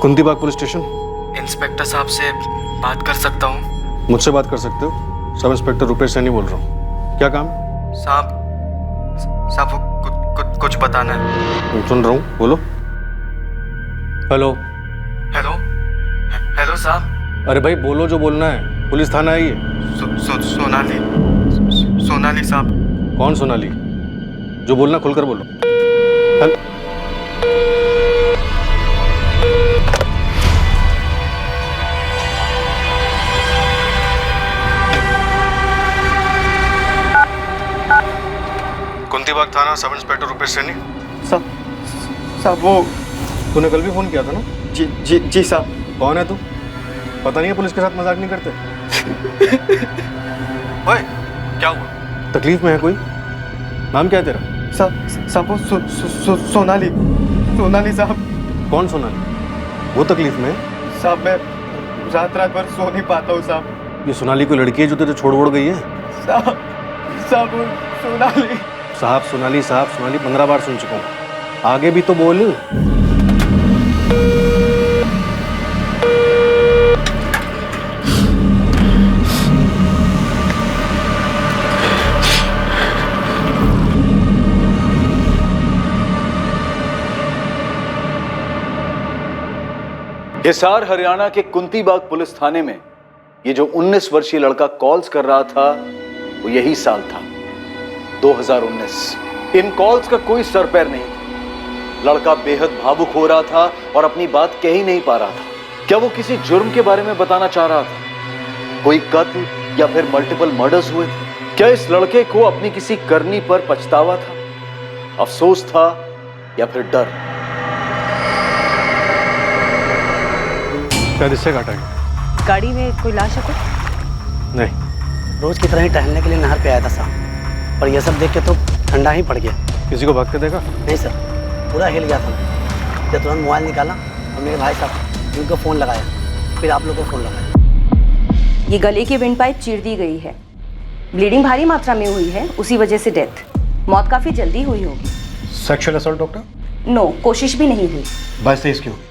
कुंतीबाग police station. Inspector साहब से बात कर सकता हूँ? मुझसे बात कर सकते हो। सब इंस्पेक्टर रुपेश सैनी बोल रहा हूँ। क्या काम? साहब वो कुछ बताना है। सुन रहा हूँ, बोलो। हेलो हेलो हेलो साहब। अरे भाई बोलो जो बोलना है। पुलिस थाना है ये। सोनाली साहब। कौन सोनाली? जो बोलना खुलकर बोलो। कुंतीबाग थाना, सब इंस्पेक्टर रुपेश सैनी। साहब वो तूने कल भी फोन किया था ना? जी साहब। कौन है तू? पता नहीं है पुलिस के साथ मजाक नहीं करते। ओए, क्या हुआ? तकलीफ में है कोई? नाम क्या है तेरा? साहब वो सोनाली साहब। कौन सोनाली? वो तकलीफ में है? साहब मैं रात भर सो नहीं पाता हूँ साहब। ये सोनाली कोई लड़की है जो तेरे छोड़ वोड़ गई है? साहब वो सोनाली। साहब सोनाली 15 बार सुन चुका हूँ। आगे भी तो बोल। हिसार हरियाणा के कुंतीबाग पुलिस थाने में ये जो 19 वर्षीय लड़का कॉल्स कर रहा था वो यही साल था 2019। इन कॉल्स का कोई सर पैर नहीं था। लड़का बेहद भावुक हो रहा था और अपनी बात कह ही नहीं पा रहा था। क्या वो किसी जुर्म के बारे में बताना चाह रहा था? कोई कत्ल या फिर मल्टीपल मर्डर्स हुए थे? क्या इस लड़के को अपनी किसी करनी पर पछतावा था, अफसोस था या फिर डर? शायद इससे काटा है। गाड़ी में कोई लाश है कुछ? नहीं। रोज की तरह ही टहलने के लिए नहर पे आया था साहब, पर यह सब देख के तो ठंडा ही पड़ गया। किसी को भागते देखा? नहीं सर, पूरा हिल गया था मैं। जब तुरंत मोबाइल निकाला और मेरे भाई साहब उनको फ़ोन लगाया, फिर आप लोगों को फ़ोन लगाया। ये गले की विंड पाइप चीर दी गई है। ब्लीडिंग भारी मात्रा में हुई है, उसी वजह से डेथ। मौत काफ़ी जल्दी हुई होगी। Sexual assault doctor? नो, कोशिश भी नहीं हुई। 22-23 की होगी।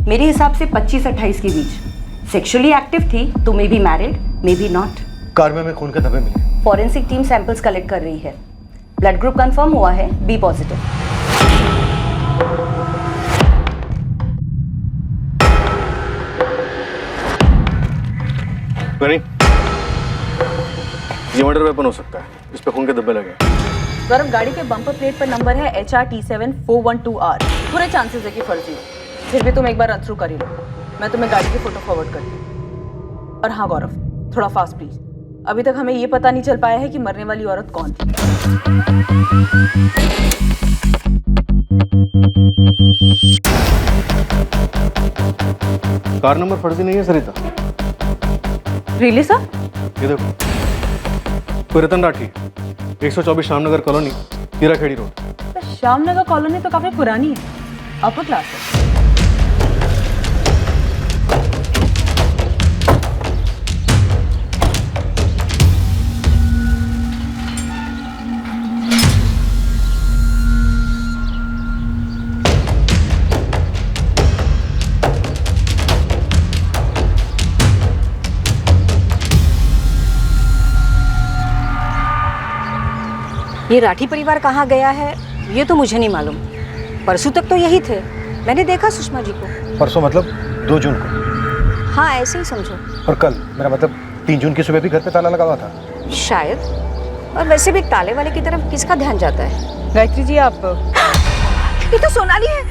मेरे हिसाब से 25-28 के बीच। सेक्सुअली एक्टिव थी तो may be married, may be not. Car में खून के धब्बे मिले। फॉरेंसिक टीम सैंपल्स कलेक्ट कर रही है। ब्लड ग्रुप कंफर्म हुआ है, बी पॉजिटिव। ये मर्डर वेपन हो सकता है। इस पे खून के धब्बे लगे। गौरव, गाड़ी के बम्पर प्लेट पर नंबर है HRT7412R। पूरे चांसेस है कि फर्जी हो। फिर भी तुम एक बार रन थ्रू कर ही लो। मैं तुम्हें गाड़ी की फोटो फॉरवर्ड करती हूँ। और हाँ गौरव, थोड़ा फास्ट प्लीज। अभी तक हमें ये पता नहीं चल पाया है कि मरने वाली औरत कौन थी। कार नंबर फर्जी नहीं है सरिता। Really sir? ये देखो, कोई Ratan Rathi, 124 Shyamnagar colony, Hirakhedi road. Shyamnagar colony तो काफी पुरानी है, अपर क्लास है। ये राठी परिवार कहाँ गया है ये तो मुझे नहीं मालूम। परसों तक तो यही थे, मैंने देखा सुषमा जी को। परसों मतलब 2 जून को? हाँ ऐसे ही समझो। और कल, मेरा मतलब 3 जून की सुबह भी घर पे ताला लगा हुआ था शायद। और वैसे भी ताले वाले की तरफ किसका ध्यान जाता है? गायत्री जी आप ये तो सोनाली है,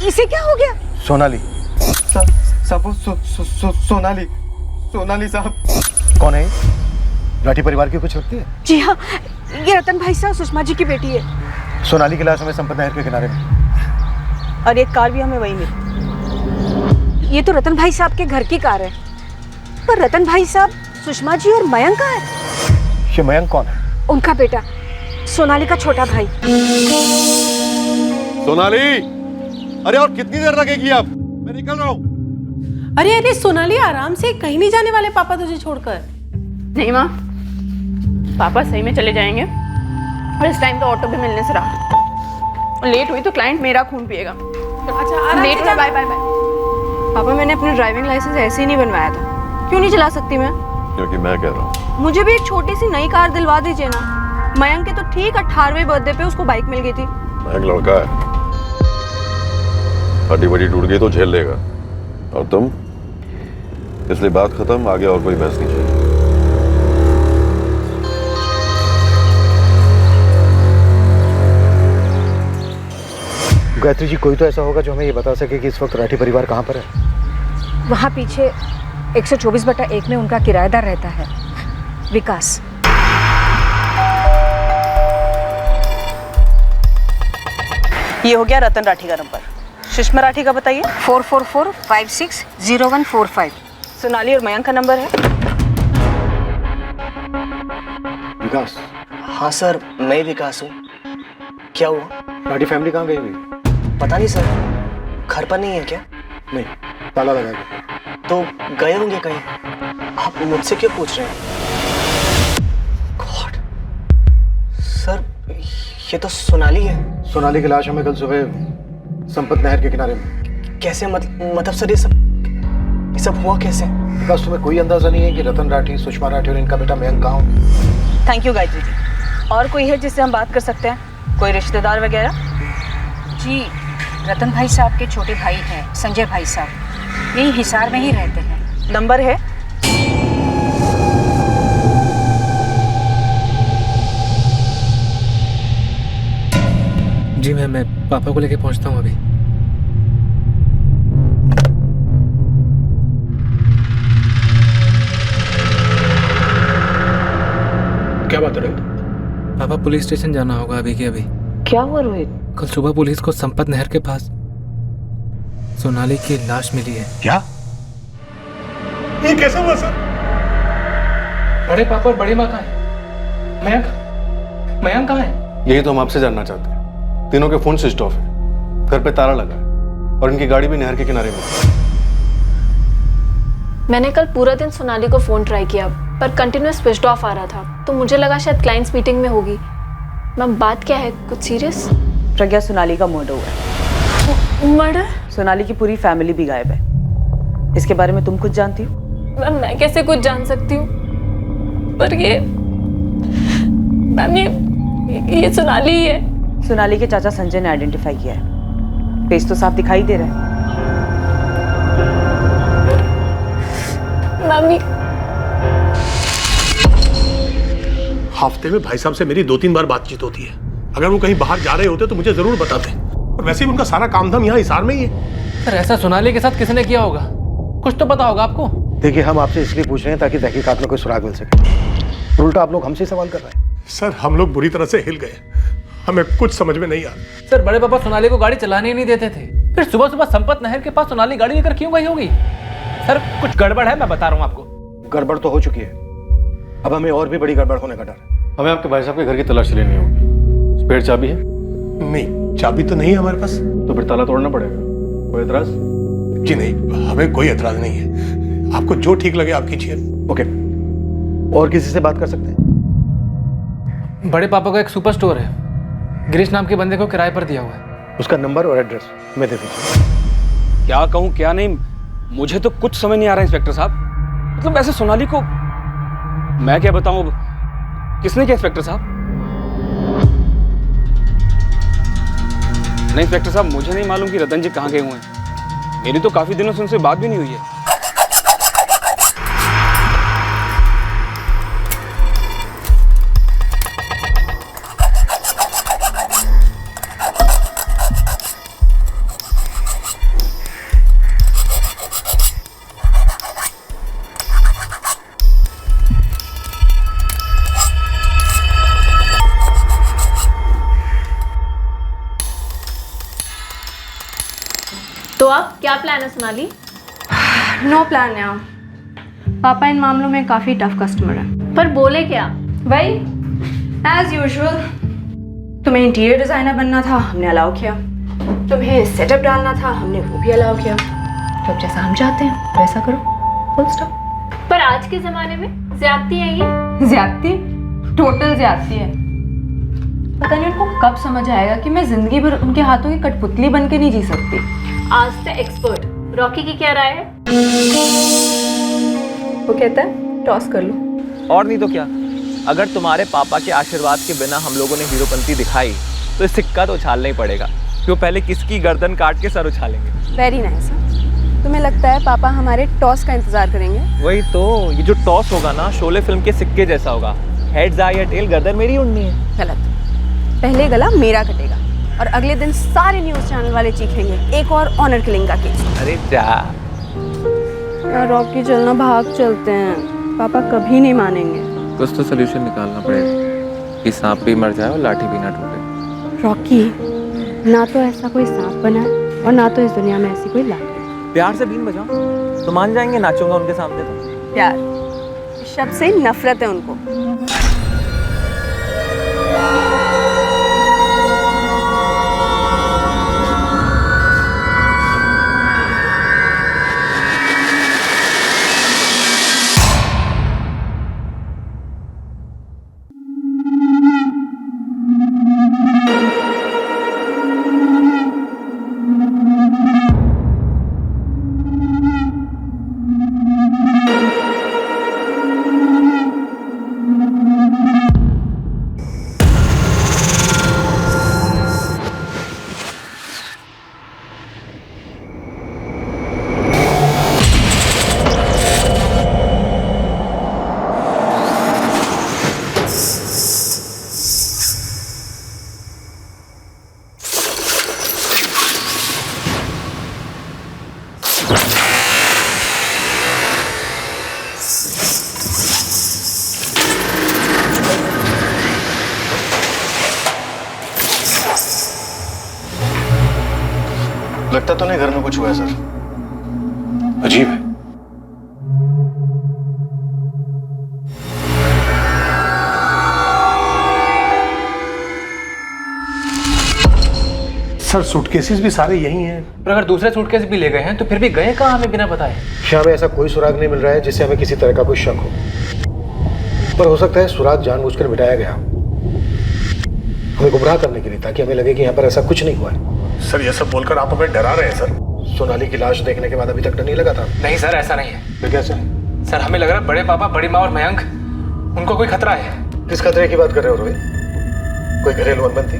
इसे क्या हो गया? सोनाली? सोनाली साहब। कौन है? राठी परिवार की कुछ लगती है? जी हाँ, ये रतन भाई साहब सुषमा जी की बेटी है। सोनाली की लाश हमें संपत नहर के किनारे में। और एक कार भी हमें वही मिली। ये तो रतन भाई साहब के घर की कार है। पर रतन भाई साहब, सुषमा जी और मयंक कहाँ है? ये मयंक कौन है? उनका बेटा, सोनाली का छोटा भाई। सोनाली, अरे और कितनी देर लगेगी? अब मैं निकल रहा हूँ। अरे सोनाली, आराम से, कहीं नहीं जाने वाले पापा तुझे छोड़कर। नहीं माँ, पापा सही में चले जाएंगे और इस टाइम तो ऑटो भी मिलने से रहा। लेट हुई तो क्लाइंट मेरा खून पिएगा। अच्छा, लेट हो, बाय बाय बाय। पापा मैंने अपना ड्राइविंग लाइसेंस ऐसे ही नहीं बनवाया था। क्यों नहीं चला सकती मैं? क्योंकि मैं कह रहा हूँ। मुझे भी एक छोटी सी नई कार दिलवा दीजिए ना। मयंक के तो ठीक 18वें बर्थडे पे उसको बाइक मिल गई थी। मयंक लड़का है, हड्डी बड़ी टूट गई तो झेल लेगा। और तुम, इसलिए बात खत्म, आगे और कोई बहस नहीं चाहिए। गायत्री जी, कोई तो ऐसा होगा जो हमें ये बता सके कि इस वक्त राठी परिवार कहाँ पर है। वहाँ पीछे 124/1 में उनका किराएदार रहता है, विकास। ये हो गया रतन राठी का नंबर। सुषमा राठी का बताइए। 444560145। सोनाली और मयंक का नंबर है। विकास? हाँ सर, मैं विकास हूँ। क्या हुआ? राठी फैमिली कहाँ गई हुई? पता नहीं सर, घर पर नहीं है क्या? नहीं, ताला लगा गया। तो गए होंगे कहीं। आप मुझसे क्यों पूछ रहे हैं? गॉड सर, ये तो सोनाली है। सोनाली की लाश हमें कल सुबह संपत नहर के किनारे में। कैसे? मतलब सर, ये सब हुआ कैसे? विकास, तुम्हें कोई अंदाजा नहीं है कि रतन राठी, सुषमा राठी और इनका बेटा मयंक कहाँ होंगे? Thank you Gayatri ji. और कोई है जिससे हम बात कर सकते हैं? कोई रिश्तेदार वगैरह? जी, रतन भाई साहब के छोटे भाई हैं, संजय भाई साहब, यही हिसार में ही रहते हैं। नंबर है? जी मैं पापा को लेके पहुंचता हूँ अभी। क्या बात है रोहित? पापा, पुलिस स्टेशन जाना होगा अभी के अभी। क्या हुआ रोहित? कल सुबह पुलिस को संपत नहर के पास सोनाली की लाश मिली है। क्या? ये कैसे हुआ सर? बड़े पापा और बड़ी माँ कहाँ है? मयंक कहाँ है? यही तो हम आपसे जानना चाहते हैं। तीनों के फोन स्विच ऑफ है, घर पे ताला लगा है और इनकी गाड़ी भी नहर के किनारे में है। मैंने कल पूरा दिन सोनाली को फोन ट्राई किया पर कंटिन्यूअस स्विच ऑफ आ रहा था, तो मुझे लगा शायद क्लाइंट्स मीटिंग में होगी। मैम, बात क्या है? कुछ सीरियस? प्रज्ञा, सोनाली का मर्डर हुआ है। मर्डर? सोनाली की पूरी फैमिली भी गायब है। इसके बारे में तुम कुछ जानती हो? मैम, मैं कैसे कुछ जान सकती हूँ? पर ये मैम, ये सोनाली ही है। सोनाली के चाचा संजय ने आइडेंटिफाई किया है। फेस तो साफ दिखाई दे रहा है। मम्मी, हफ्ते में भाई साहब से मेरी 2-3 बार बातचीत होती है। अगर वो कहीं बाहर जा रहे होते तो मुझे जरूर बताते। और वैसे भी उनका सारा काम धाम यहाँ हिसार में ही है। सर, ऐसा सोनाली के साथ किसने किया होगा? कुछ तो पता होगा आपको। देखिए, हम आपसे इसलिए पूछ रहे हैं ताकि तहकीकात में कोई सुराग मिल सके। उल्टा आप लोग हमसे सवाल कर रहे हैं। सर, हम लोग बुरी तरह से हिल गए, हमें कुछ समझ में नहीं आ रहा। सर, बड़े पापा सोनाली को गाड़ी चलाने ही नहीं देते थे, फिर सुबह सुबह संपत नहर के पास सोनाली गाड़ी लेकर क्यों गई होगी? सर, कुछ गड़बड़ है, मैं बता रहा हूँ आपको। गड़बड़ तो हो चुकी है, अब हमें और भी बड़ी गड़बड़ होने का डर है। हमें आपके भाई साहब के घर की तलाशी लेनी होगी। स्पेयर चाबी है? नहीं, चाबी तो नहीं है हमारे पास। तो फिर ताला तोड़ना पड़ेगा। कोई एतराज? जी नहीं, हमें कोई एतराज नहीं है। आपको जो ठीक लगे आप कीजिए। ओके, और किसी से बात कर सकते हैं? बड़े पापा का एक सुपर स्टोर है, गिरीश नाम के बंदे को किराए पर दिया हुआ है। उसका नंबर और एड्रेस मैं दे दीजिए। क्या कहूँ क्या नहीं, मुझे तो कुछ समझ नहीं आ रहा इंस्पेक्टर साहब। मतलब ऐसे सोनाली को मैं क्या बताऊं? किसने किया इंस्पेक्टर साहब? नहीं इंस्पेक्टर साहब, मुझे नहीं मालूम कि रतन जी कहाँ गए हुए हैं। मेरी तो काफी दिनों से उनसे बात भी नहीं हुई है। तो अब क्या प्लान है सोनाली? नो प्लान है। पापा इन मामलों में काफ़ी टफ कस्टमर है। पर बोले क्या? वही एज यूजुअल। तुम्हें इंटीरियर डिज़ाइनर बनना था, हमने अलाउ किया। तुम्हें सेटअप डालना था, हमने वो भी अलाउ किया। तो अब जैसा हम चाहते हैं वैसा करो, फुल स्टॉप। पर आज के ज़माने में ज्यादती है ये। ज्यादती? टोटल ज्यादती है। पता नहीं उनको कब समझ आएगा कि मैं जिंदगी भर उनके हाथों की कठपुतली बन के नहीं जी सकती। आज से एक्सपर्ट रॉकी की क्या राय है? वो कहता है टॉस कर लो। और नहीं तो क्या, अगर तुम्हारे पापा के आशीर्वाद के बिना हम लोगों ने हीरोपंती दिखाई तो इस सिक्का तो उछालना ही पड़ेगा, कि वो पहले किसकी गर्दन काट के सर उछालेंगे। Very nice. तुम्हें लगता है पापा हमारे टॉस का इंतजार करेंगे? वही तो, ये जो टॉस होगा ना शोले फिल्म के सिक्के जैसा होगा, हेड्स आए या टेल, गर्दन मेरी उड़नी है। गलत। पहले गला मेरा कटेगा और अगले दिन सारे न्यूज़ चैनल वाले चीखेंगे एक और ऑनर किलिंग का केस। अरे जा यार रॉकी चलना, भाग चलते हैं, पापा कभी नहीं मानेंगे। कुछ तो सोल्यूशन निकालना पड़ेगा कि सांप भी मर जाए और लाठी भी ना टूटे। रॉकी, ना तो ऐसा कोई सांप बना है और ना तो इस दुनिया में ऐसी कोई लाठी। प्यार से बीन बजाओ तो मान जाएंगे, नाचूंगा उनके सामने तो। प्यार शब्द से नफरत है उनको। लगता तो नहीं घर में कुछ हुआ है सर। अजीब है। सर सूटकेसेस भी सारे यही हैं। पर अगर दूसरे सूटकेस भी ले गए हैं तो फिर भी गए कहाँ हमें बिना बताए? यहाँ में ऐसा कोई सुराग नहीं मिल रहा है जिससे हमें किसी तरह का कोई शक हो, पर हो सकता है सुराग जानबूझकर मिटाया गया हमें गुमराह करने के लिए, ताकि हमें लगे कि यहाँ पर ऐसा कुछ नहीं हुआ है। सर ये सब बोलकर आप हमें डरा रहे हैं सर। सोनाली की लाश देखने के बाद अभी तक डर नहीं लगा था? नहीं सर, ऐसा नहीं है। फिर कैसे? सर हमें लग रहा है बड़े पापा, बड़ी माँ और मयंक, उनको कोई खतरा है। किस खतरे की बात कर रहे हो रोहित? कोई घरेलू अनबन थी?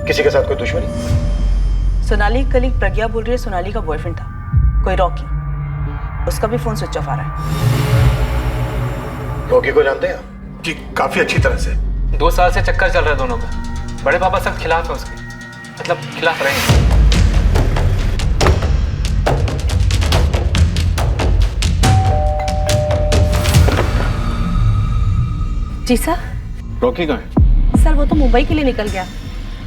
किसी के साथ कोई दुश्मनी? सोनाली कलीग प्रज्ञा बोल रही है सोनाली का बॉयफ्रेंड था कोई रॉकी, उसका भी फोन स्विच ऑफ आ रहा है। रॉकी को जानते हैं? जी काफी अच्छी तरह से। 2 साल से चक्कर चल रहा है दोनों का। बड़े पापा सख्त खिलाफ है उसके, मतलब खिलाफ रहे हैं। जी सर। रॉकी कहाँ है? सर वो तो मुंबई के लिए निकल गया।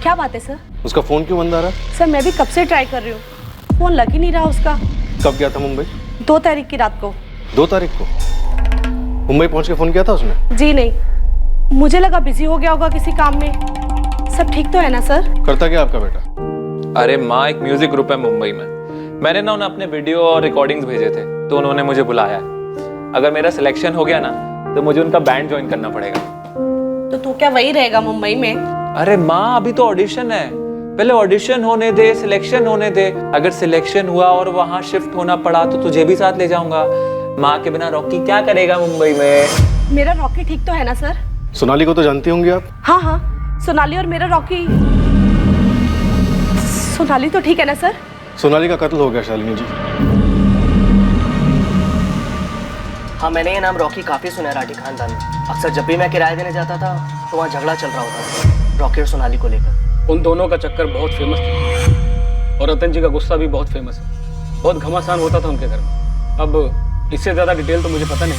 क्या बात है सर? उसका फोन क्यों बंद आ रहा है? सर मैं भी कब से ट्राई कर रही हूँ, फोन लग ही नहीं रहा उसका। कब गया था मुंबई? 2 तारीख की रात को। 2 तारीख को मुंबई पहुंच के फोन किया था उसने? जी नहीं, मुझे लगा बिजी हो गया होगा किसी काम में। सब ठीक तो है ना सर? करता क्या आपका बेटा? अरे माँ, एक म्यूजिक ग्रुप है मुंबई में, मैंने ना उन्हें अपने वीडियो और रिकॉर्डिंग्स भेजे थे तो उन्होंने मुझे बुलाया है। अगर मेरा सिलेक्शन हो गया ना तो मुझे उनका बैंड ज्वाइन करना पड़ेगा। तो तू क्या वही रहेगा मुंबई में? अरे माँ, अभी तो ऑडिशन है, पहले ऑडिशन होने दे, सिलेक्शन होने दे। अगर सिलेक्शन हुआ और वहां शिफ्ट होना पड़ा तो तुझे भी साथ ले जाऊंगा। माँ के बिना रॉकी क्या करेगा मुंबई में? मेरा रॉकी ठीक तो है ना सर? सोनाली को तो जानती होंगी आप? हाँ हाँ, सोनाली और मेरा रॉकी। सोनाली तो ठीक है ना सर? सोनाली का कत्ल हो गया शालिनी जी। हाँ मैंने ये नाम रॉकी काफी सुना है राठी खानदान में। अक्सर जब भी मैं किराया देने जाता था तो वहाँ झगड़ा चल रहा होता था रॉकी और सोनाली को लेकर। उन दोनों का चक्कर बहुत फेमस था और रतन जी का गुस्सा भी बहुत फेमस है। बहुत घमासान होता था उनके घर में। अब इससे ज्यादा डिटेल तो मुझे पता नहीं,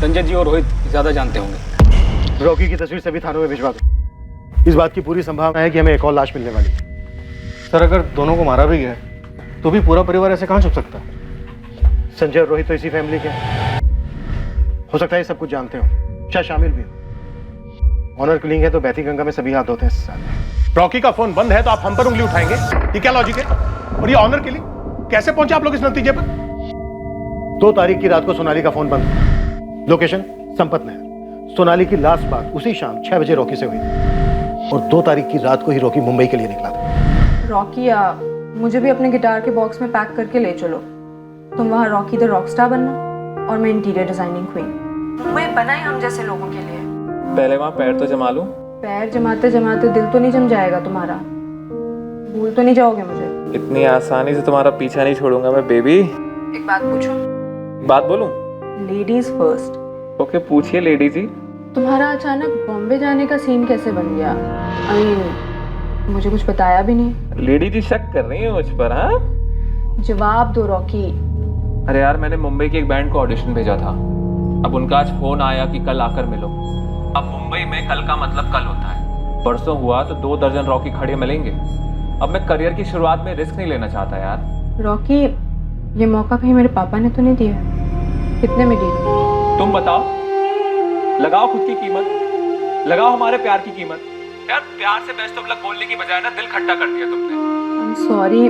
संजय जी और रोहित ज्यादा जानते होंगे। रॉकी की तस्वीर सभी थानों में भिजवा दो। इस बात की पूरी संभावना है कि हमें एक और लाश मिलने वाली है। सर अगर दोनों को मारा भी गया तो भी पूरा परिवार ऐसे कहाँ छुप सकता है? संजय और रोहित तो इसी फैमिली के हो सकता है सब कुछ जानते हो, शायद शामिल भी हो। ऑनर किलिंग है तो बैथी गंगा में सभी हाथ होते हैं इस साल। रॉकी का फोन बंद है तो आप हम पर उंगली उठाएंगे, ये क्या लॉजिक है? और ये ऑनर किलिंग कैसे पहुंचे आप लोग इस नतीजे पर? 2 तारीख की रात को सोनाली का फोन बंद हुआ। लोकेशन संपत नहर। सोनाली की लास्ट बात उसी शाम 6 बजे रॉकी से हुई और 2 तारीख की रात को ही रॉकी मुंबई के लिए निकला था। रॉकी या मुझे भी अपने गिटार के बॉक्स में पैक करके ले चलो। तुम वहाँ रॉकी द रॉकस्टार बनना और मैं इंटीरियर डिजाइनिंग क्वीन। मुंबई बना ही हम जैसे लोगों के लिए। पहले वहाँ पैर तो जमा लूं। पैर जमाते जमाते दिल तो नहीं जम जाएगा तुम्हारा? भूल तो नहीं जाओगे मुझे? इतनी आसानी से तुम्हारा पीछा नहीं छोड़ूंगा मैं बेबी। एक बात पूछूं? बात बोलूं? Ladies first. ओके पूछिए लेडी जी। तुम्हारा अचानक बॉम्बे जाने का सीन कैसे बन गया? आई मीन मुझे कुछ बताया भी नहीं। लेडी जी शक कर रही है मुझ पर? हाँ जवाब दो रॉकी। अरे यार मैंने मुंबई के एक बैंड को ऑडिशन भेजा था। अब उनका आज फोन आया कि कल आकर मिलो। अब मुंबई में कल का मतलब कल होता है। परसों हुआ तो 2 दर्जन रॉकी खड़े मिलेंगे। अब मैं करियर की शुरुआत में रिस्क नहीं लेना चाहता यार। रॉकी ये मौका कहीं मेरे पापा ने तो नहीं दिया? कितने में दी? तुम बताओ। लगाओ खुद की कीमत, लगाओ हमारे प्यार की कीमत। यार प्यार से बेस्ट ऑफ लक बोलने की बजाय ना दिल खट्टा कर दिया तुमने। आई एम सॉरी,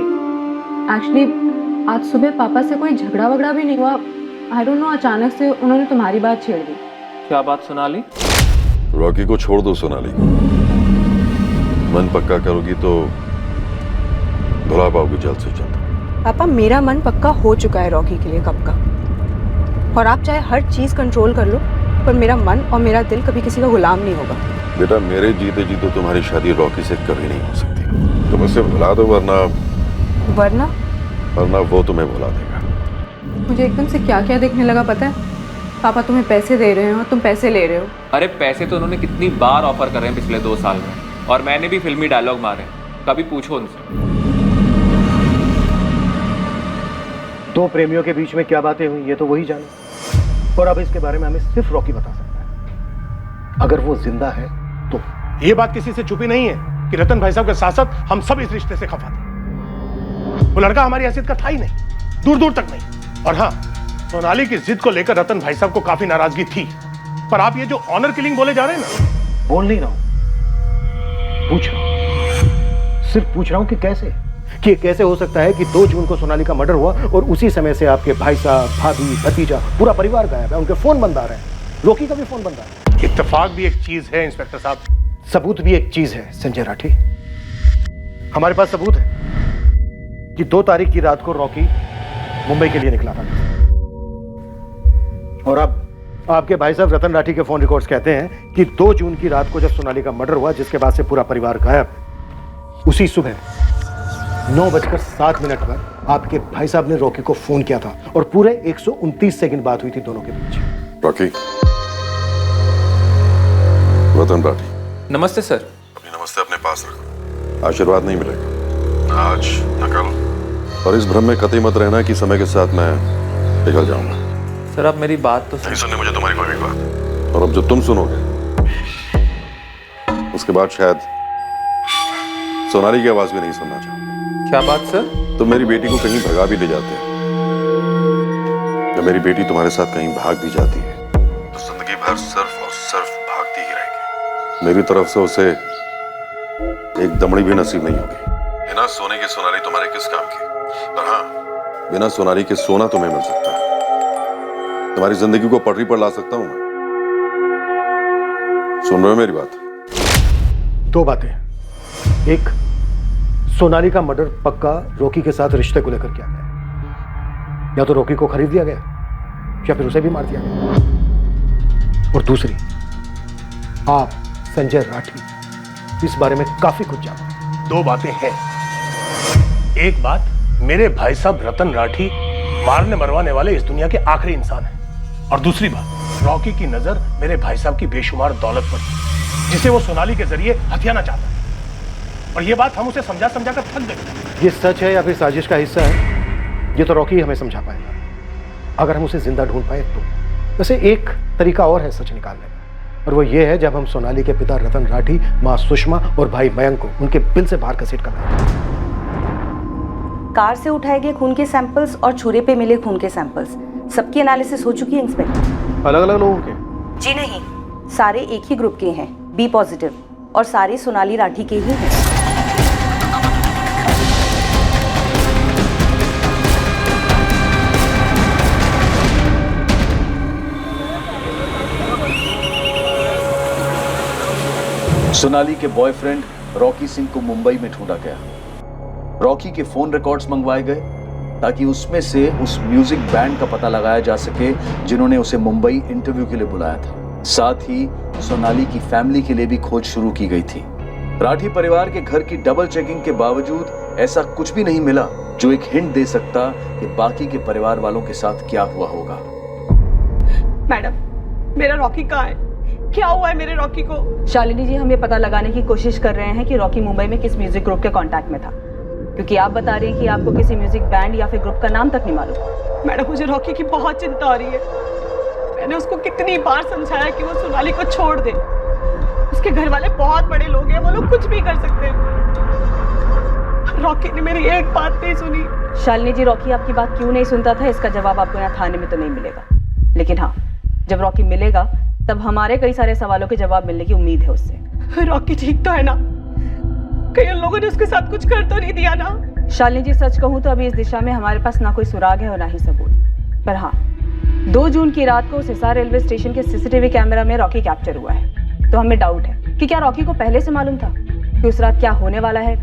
एक्चुअली आज सुबह पापा से कोई झगड़ा वगड़ा भी नहीं हुआ। आई डोंट नो, अचानक से उन्होंने तुम्हारी बात छेड़ दी। क्या बात सोनाली? रॉकी को छोड़ दो सोनाली। मन पक्का करोगी तो भुला पाओगे जल्द से जल्द। पापा मेरा मन पक्का हो चुका है रॉकी के लिए कब का। और आप चाहे हर चीज कंट्रोल कर लो पर मेरा मन और मेरा दिल कभी किसी का गुलाम नहीं होगा। बेटा मेरे जीते जी तो तुम्हारी शादी रॉकी से कभी नहीं हो सकती। तुम उसे भुला दो वरना वो तुम्हें भुला देगा। मुझे एकदम से क्या क्या देखने लगा पता है? पापा तुम्हें पैसे दे रहे हो, तुम पैसे ले रहे हो। अरे पैसे तो उन्होंने कितनी बार ऑफर कर रहे हैं पिछले 2 साल में, और मैंने भी फिल्मी डायलॉग मारे। कभी पूछो उनसे। 2 प्रेमियों के बीच में क्या बातें हुई ये तो वही जाने, और अब इसके बारे में हमें सिर्फ रॉकी बता सकता है। अगर वो जिंदा है तो ये बात किसी से छुपी नहीं है कि रतन भाई साहब के साथ साथ हम सब इस रिश्ते से खफा थे। वो लड़का हमारी हैसियत का था ही नहीं, दूर दूर तक नहीं। और हाँ, सोनाली की जिद को लेकर रतन भाई साहब को काफी नाराजगी थी। पर आप ये जो ऑनर किलिंग बोले जा रहे हैं ना, बोल नहीं रहा हूं, पूछ रहा हूं। सिर्फ पूछ रहा हूं कि कैसे हो सकता है कि 2 जून को सोनाली का मर्डर हुआ और उसी समय से आपके भाई साहब, भाभी, भतीजा, पूरा परिवार गायब है। उनके फोन बंद आ रहे हैं, रॉकी का भी फोन बंद आ रहा है। इत्तेफाक भी एक चीज है इंस्पेक्टर साहब, सबूत भी एक चीज है संजय राठी। हमारे पास सबूत है कि 2 तारीख की रात को रॉकी मुंबई के लिए निकला था। और अब आपके भाई साहब रतन राठी के फोन रिकॉर्ड्स कहते हैं कि 2 जून की रात को जब सोनाली का मर्डर हुआ, जिसके बाद से पूरा परिवार गायब, उसी सुबह 9:07 पर आपके भाई साहब ने रॉकी को फोन किया था और पूरे 129 सेकंड बात हुई थी दोनों के बीच। रॉकी, रतन राठी। नमस्ते सर। अपनी नमस्ते अपने पास रखो, आशीर्वाद नहीं मिलेगा आज न कल। और इस भ्रम में कतई मत रहना कि समय के साथ मैं पिघल जाऊंगा। सर आप मेरी बात तो नहीं सुननी मुझे तुम्हारी कोई भी बात। और अब जो तुम सुनोगे उसके बाद शायद सोनाली की आवाज भी नहीं सुनना चाहोगे। क्या बात सर? तुम मेरी बेटी को कहीं भगा भी ले जाते हैं, जब मेरी बेटी तुम्हारे साथ कहीं भाग भी जाती है तो जिंदगी भर सिर्फ और सिर्फ भागती ही रहेगी। मेरी तरफ से उसे एक दमड़ी भी नसीब नहीं होगी। बिना सोने की सोनाली तुम्हारे किस काम की? पर हाँ, बिना सोनाली के सोना तुम्हें मिल सकता है। तुम्हारी जिंदगी को पटरी पर ला सकता हूं मैं। सुन रहे हो मेरी बात? 2 बातें। एक, सोनाली का मर्डर पक्का रॉकी के साथ रिश्ते को लेकर किया गया, या तो रॉकी को खरीद दिया गया या फिर उसे भी मार दिया गया। और दूसरी, आप संजय राठी इस बारे में काफी कुछ जानते हैं। 2 बातें हैं। एक बात, मेरे भाई साहब रतन राठी मारने मरवाने वाले इस दुनिया के आखिरी इंसान हैं। और दूसरी बात, रॉकी की नजर मेरे भाई साहब की बेशुमार दौलत पर थी, जिसे वो सोनाली के जरिए हथियाना चाहता है। और ये बात हम उसे समझा कर थक गए। ये सच है या फिर साजिश का हिस्सा है, ये तो रॉकी हमें समझा पाएगा, अगर हम उसे जिंदा ढूंढ पाए तो। वैसे एक तरीका और है सच निकालने का, और वो ये है जब हम सोनाली के पिता रतन राठी, माँ सुषमा और भाई मयंक को उनके बिल से बाहर घसीट कर लाएंगे। कार से उठाए गए खून के सैंपल्स और छुरे पे मिले खून के सैंपल्स, सबकी एनालिसिस हो चुकी है इंस्पेक्टर। अलग अलग लोगों के? जी नहीं, सारे एक ही ग्रुप के हैं, बी पॉजिटिव, और सारे सोनाली राठी के ही हैं। सोनाली के बॉयफ्रेंड रॉकी सिंह को मुंबई में ढूंढा गया। रॉकी के फोन रिकॉर्ड्स मंगवाए गए ताकि उसमें से उस म्यूजिक बैंड का पता लगाया जा सके जिन्होंने उसे मुंबई इंटरव्यू के लिए बुलाया था। साथ ही सोनाली की फैमिली के लिए भी खोज शुरू की गई थी। राठी परिवार के घर की डबल चेकिंग के बावजूद ऐसा कुछ भी नहीं मिला जो एक हिंट दे सकता कि बाकी के परिवार वालों के साथ क्या हुआ होगा। मैडम, मेरा रॉकी कहाँ है? क्या हुआ है मेरे रॉकी को? शालिनी जी, हम ये पता लगाने की कोशिश कर रहे हैं कि रॉकी मुंबई में किस म्यूजिक ग्रुप के कांटेक्ट में था, क्योंकि आप बता रही हैं कि आपको किसी म्यूजिक बैंड या फिर ग्रुप का नाम तक नहीं मालूम। मैडम, मुझे रॉकी की बहुत चिंता हो रही है। मैंने उसको कितनी बार समझाया कि वो सोनाली को छोड़ दे। उसके घर वाले बहुत बड़े लोग हैं, वो लोग कुछ भी कर सकते हैं। रॉकी ने मेरी एक बात नहीं सुनी। शालिनी जी, रॉकी आपकी बात क्यों नहीं सुनता था, इसका जवाब आपको यहाँ थाने में तो नहीं मिलेगा, लेकिन हाँ, जब रॉकी मिलेगा तब हमारे कई सारे सवालों के जवाब मिलने की उम्मीद है उससे। रॉकी ठीक तो है ना? कई लोगों ने उसके साथ कुछ कर तो नहीं दिया ना? शालिनी जी, सच कहूँ तो अभी इस दिशा में हमारे पास ना कोई सुराग है और ना ही सबूत, पर हाँ, 2 जून की रात को उस हिसार रेलवे स्टेशन के सीसीटीवी कैमरा में रॉकी कैप्चर हुआ है। तो हमें डाउट है कि क्या रॉकी को पहले से मालूम था कि उस रात क्या होने वाला है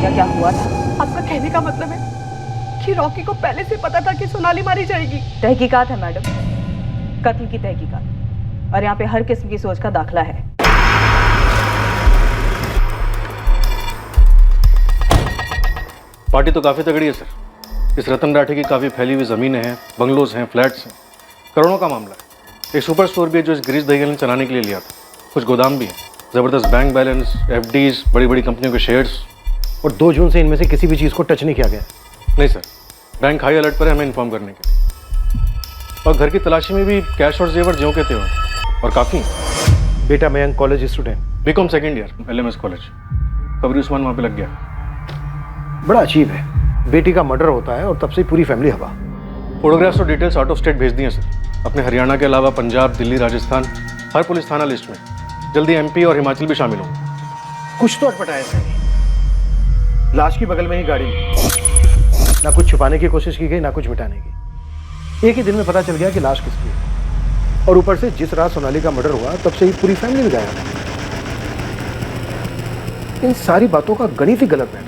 या क्या हुआ था। आपका कहने का मतलब है कि रॉकी को पहले से पता था कि सोनाली मारी जाएगी? तहकीकात है मैडम, कत्ल की तहकीकात, और यहाँ पे हर किस्म की सोच का दाखला है। पार्टी तो काफी तगड़ी है सर। इस रतन राठी की काफी फैली हुई जमीनें हैं, बंगलोज हैं, फ्लैट्स हैं, करोड़ों का मामला है। एक सुपर स्टोर भी है जो इस गिरीश दहिया ने चलाने के लिए लिया था। कुछ गोदाम भी है, जबरदस्त बैंक बैलेंस, एफडीज, बड़ी बड़ी कंपनियों के शेयर्स। और 2 जून से इनमें से किसी भी चीज़ को टच नहीं किया गया? नहीं सर, बैंक हाई अलर्ट पर है हमें इन्फॉर्म करने के लिए। और घर की तलाशी में भी कैश और जेवर ज्यों के त्यों हैं, और काफ़ी। बेटा Mayank college student, BCom second year, LMS college. कबरी उस्मान वहाँ पे लग गया। बड़ा अजीब है, बेटी का मर्डर होता है और तब से पूरी फैमिली हवा। फोटोग्राफ्स और डिटेल्स आउट ऑफ स्टेट भेज दिए सर, अपने हरियाणा के अलावा पंजाब, दिल्ली, राजस्थान, हर पुलिस थाना लिस्ट में। जल्दी MP और हिमाचल भी शामिल होंगे। कुछ तो अटपटा है सर। लाश की बगल में ही गाड़ी, ना कुछ छुपाने की कोशिश की गई, ना कुछ मिटाने की। एक ही दिन में पता चल गया कि लाश किसकी है, और ऊपर से जिस रात सोनाली का मर्डर हुआ तब से ही पूरी फैमिली में गायब है। इन सारी बातों का गणित ही गलत है।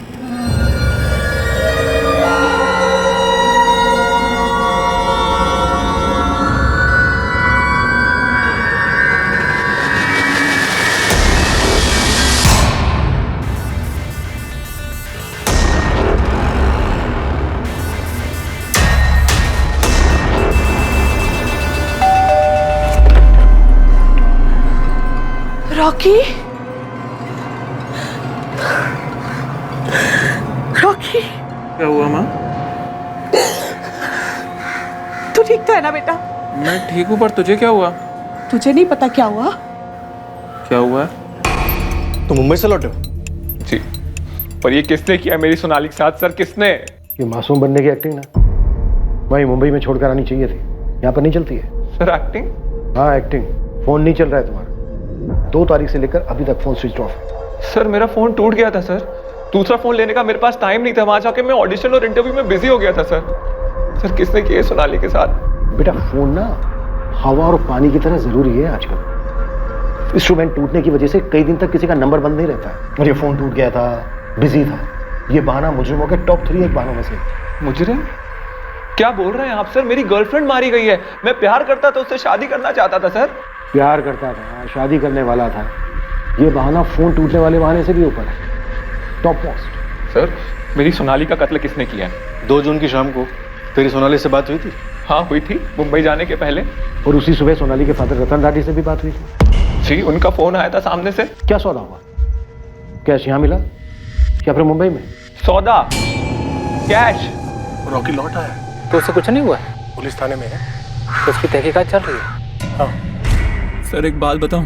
रॉकी, रॉकी, क्या हुआ माँ? तू ठीक तो है ना बेटा? मैं ठीक हूँ, पर तुझे क्या हुआ? तुझे नहीं पता क्या हुआ? क्या हुआ? तो मुंबई से लौटे हो? जी, पर ये किसने किया मेरी सोनाली के साथ सर? किसने? ये मासूम बनने की एक्टिंग ना वहीं मुंबई में छोड़कर आनी चाहिए थी, यहाँ पर नहीं चलती है। Sir acting? हाँ एक्टिंग। फोन नहीं चल रहा है तुम्हारा, 2 तारीख से लेकर अभी तक फोन स्विच ऑफ है। सर मेरा फोन टूट गया था सर, दूसरा फोन लेने का मेरे पास टाइम नहीं था। वहां जाके मैं ऑडिशन और इंटरव्यू में बिजी हो गया था सर। सर किसने किया सोनाली के साथ? बेटा फोन ना हवा और पानी की तरह जरूरी है आजकल। इंस्ट्रूमेंट टूटने की वजह से कई दिन तक किसी का नंबर बंद नहीं रहता है, और ये फोन टूट गया था, बिजी था। ये बहाना मुजरिमों के टॉप 3 एक बहानों में से। मुजरिम? क्या बोल रहे हैं आप सर? मेरी गर्लफ्रेंड मारी गई है। मैं प्यार करता था, उससे शादी करना चाहता था सर। प्यार करता था, शादी करने वाला था, ये बहाना फोन टूटने वाले बहाने से भी ऊपर है, टॉप मोस्ट। सर मेरी सोनाली का कत्ल किसने किया है? 2 जून की शाम को तेरी सोनाली से बात हुई थी? हाँ हुई थी, मुंबई जाने के पहले। और उसी सुबह सोनाली के फादर रतन राठी से भी बात हुई थी? जी, उनका फोन आया था सामने से। क्या सौदा हुआ? कैश यहाँ मिला या फिर मुंबई में? सौदा, कैश। रॉकी लौट आया तो उससे कुछ नहीं हुआ? पुलिस थाने में है, तो उसकी तहकीकात चल रही है। हाँ। सर एक बात बताऊं,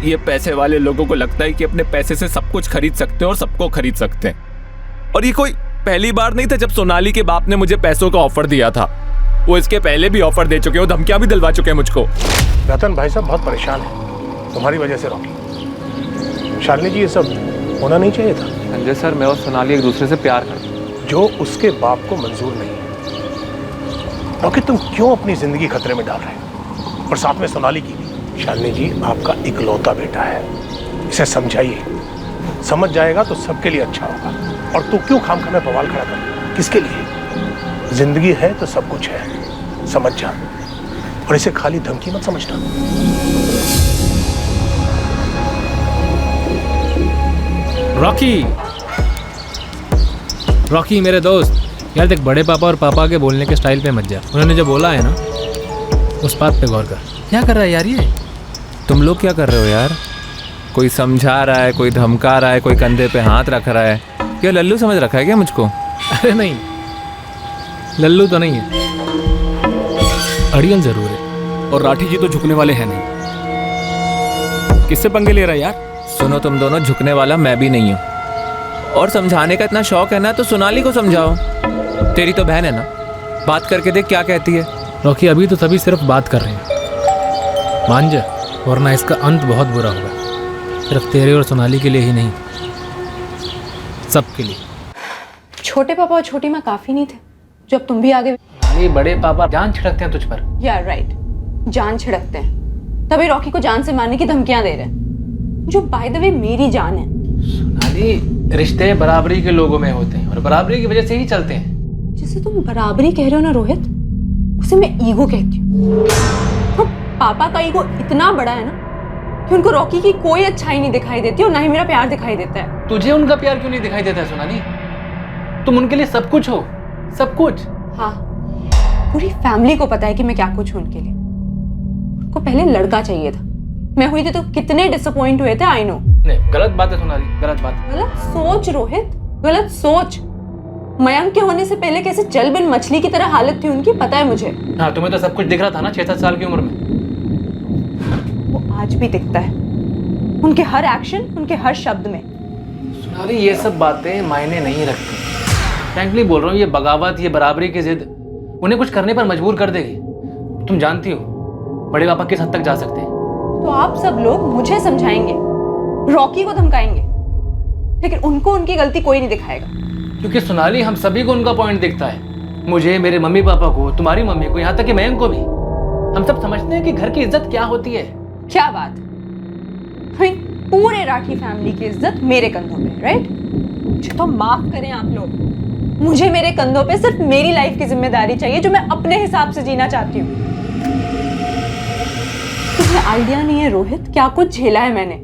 ये पैसे वाले लोगों को लगता है कि अपने पैसे से सब कुछ खरीद सकते हैं और सबको खरीद सकते हैं। और ये कोई पहली बार नहीं था जब सोनाली के बाप ने मुझे पैसों का ऑफर दिया था। वो इसके पहले भी ऑफर दे चुके हैं, धमकियां भी दिलवा चुके हैं मुझको। रतन भाई साहब बहुत परेशान है तुम्हारी वजह से रॉकी। शालिनी जी ये सब होना नहीं चाहिए था। संजय सर, मैं और सोनाली एक दूसरे से प्यार करते हैं, जो उसके बाप को मंजूर नहीं है। रॉकी तुम क्यों अपनी जिंदगी खतरे में डाल रहे हो, और साथ में सोनाली की भी। शालिनी जी आपका इकलौता बेटा है, इसे समझाइए, समझ जाएगा तो सबके लिए अच्छा होगा। और तू क्यों खामखा में बवाल खड़ा कर? किसके लिए? जिंदगी है तो सब कुछ है, समझ जा, और इसे खाली धमकी मत समझना। रॉकी मेरे दोस्त, यार देख, बड़े पापा और पापा के बोलने के स्टाइल पे मत जा। उन्होंने जो बोला है ना, उस बात पे गौर कर। क्या कर रहा है यार ये? तुम लोग क्या कर रहे हो यार? कोई समझा रहा है, कोई धमका रहा है, कोई कंधे पे हाथ रख रहा है। क्या लल्लू समझ रखा है क्या मुझको? अरे नहीं, लल्लू तो नहीं है, अड़ियल जरूर है। और राठी जी तो झुकने वाले हैं नहीं। किससे पंगे ले रहा है यार? सुनो, तुम दोनों, झुकने वाला मैं भी नहीं हूँ। और समझाने का इतना शौक है ना तो सोनाली को समझाओ। तेरी तो बहन है ना, बात करके देख क्या कहती है। रॉकी, अभी तो सभी सिर्फ बात कर रहे हैं, मान जा, वरना इसका अंत बहुत बुरा होगा। सिर्फ तेरे और सोनाली के लिए ही नहीं, सबके लिए। छोटे पापा और छोटी माँ काफी नहीं थे जब तुम भी आगे? ये बड़े पापा जान छिड़कते हैं तुझ पर। या राइट, जान छिड़कते हैं, तभी रॉकी को जान से मारने की धमकियां दे रहे हैं, जो बाय द वे मेरी जान है। सोनाली, रिश्ते बराबरी के लोगों में होते हैं और बराबरी की वजह से ही चलते हैं। जिसे तुम बराबरी कह रहे हो ना रोहित, उसे मैं ईगो कहती हूँ। तो पापा का ईगो इतना बड़ा है ना कि उनको रॉकी की कोई अच्छाई नहीं दिखाई देती और ना ही मेरा प्यार दिखाई देता है। तुझे उनका प्यार क्यों नहीं दिखाई देता है सोनाली? तुम उनके लिए सब कुछ हो, सब कुछ। हाँ, पूरी फैमिली को पता है कि मैं क्या कुछ हूँ उनके लिए। उनको पहले लड़का चाहिए था, मैं हुई थी तो कितने डिसअपॉइंट हुए थे। I know. नहीं, गलत बात है सोनाली, गलत बात। गलत सोच रोहित, गलत सोच। मयंक के होने से पहले कैसे जल बिन मछली की तरह हालत थी उनकी, पता है मुझे। हाँ, तुम्हें तो सब कुछ दिख रहा था ना 6-7 साल की उम्र में। वो आज भी दिखता है, उनके हर एक्शन, उनके हर शब्द में। सोनाली, ये सब बातें मायने नहीं रखती। फ्रैंकली बोल रहा हूँ, ये बगावत, ये बराबरी की जिद उन्हें कुछ करने पर मजबूर कर देगी। तुम जानती हो बड़े पापा किस हद तक जा सकते हैं। तो आप सब लोग मुझे समझाएंगे, रॉकी को धमकाएंगे, लेकिन उनको उनकी गलती कोई नहीं दिखाएगा। क्योंकि सोनाली, हम सभी को उनका पॉइंट दिखता है। मुझे, मेरे मम्मी पापा को, तुम्हारी मम्मी को, यहाँ तक कि मयंक को भी। हम सब समझते हैं कि घर की इज्जत क्या होती है। क्या बात, पूरे राठी फैमिली की इज्जत मेरे कंधों पे, राइट? मुझे तो माफ करें आप लोग, मुझे मेरे कंधों पे सिर्फ मेरी लाइफ की जिम्मेदारी चाहिए, जो मैं अपने हिसाब से जीना चाहती हूँ। तुम्हें आइडिया नहीं है रोहित, क्या कुछ झेला है मैंने।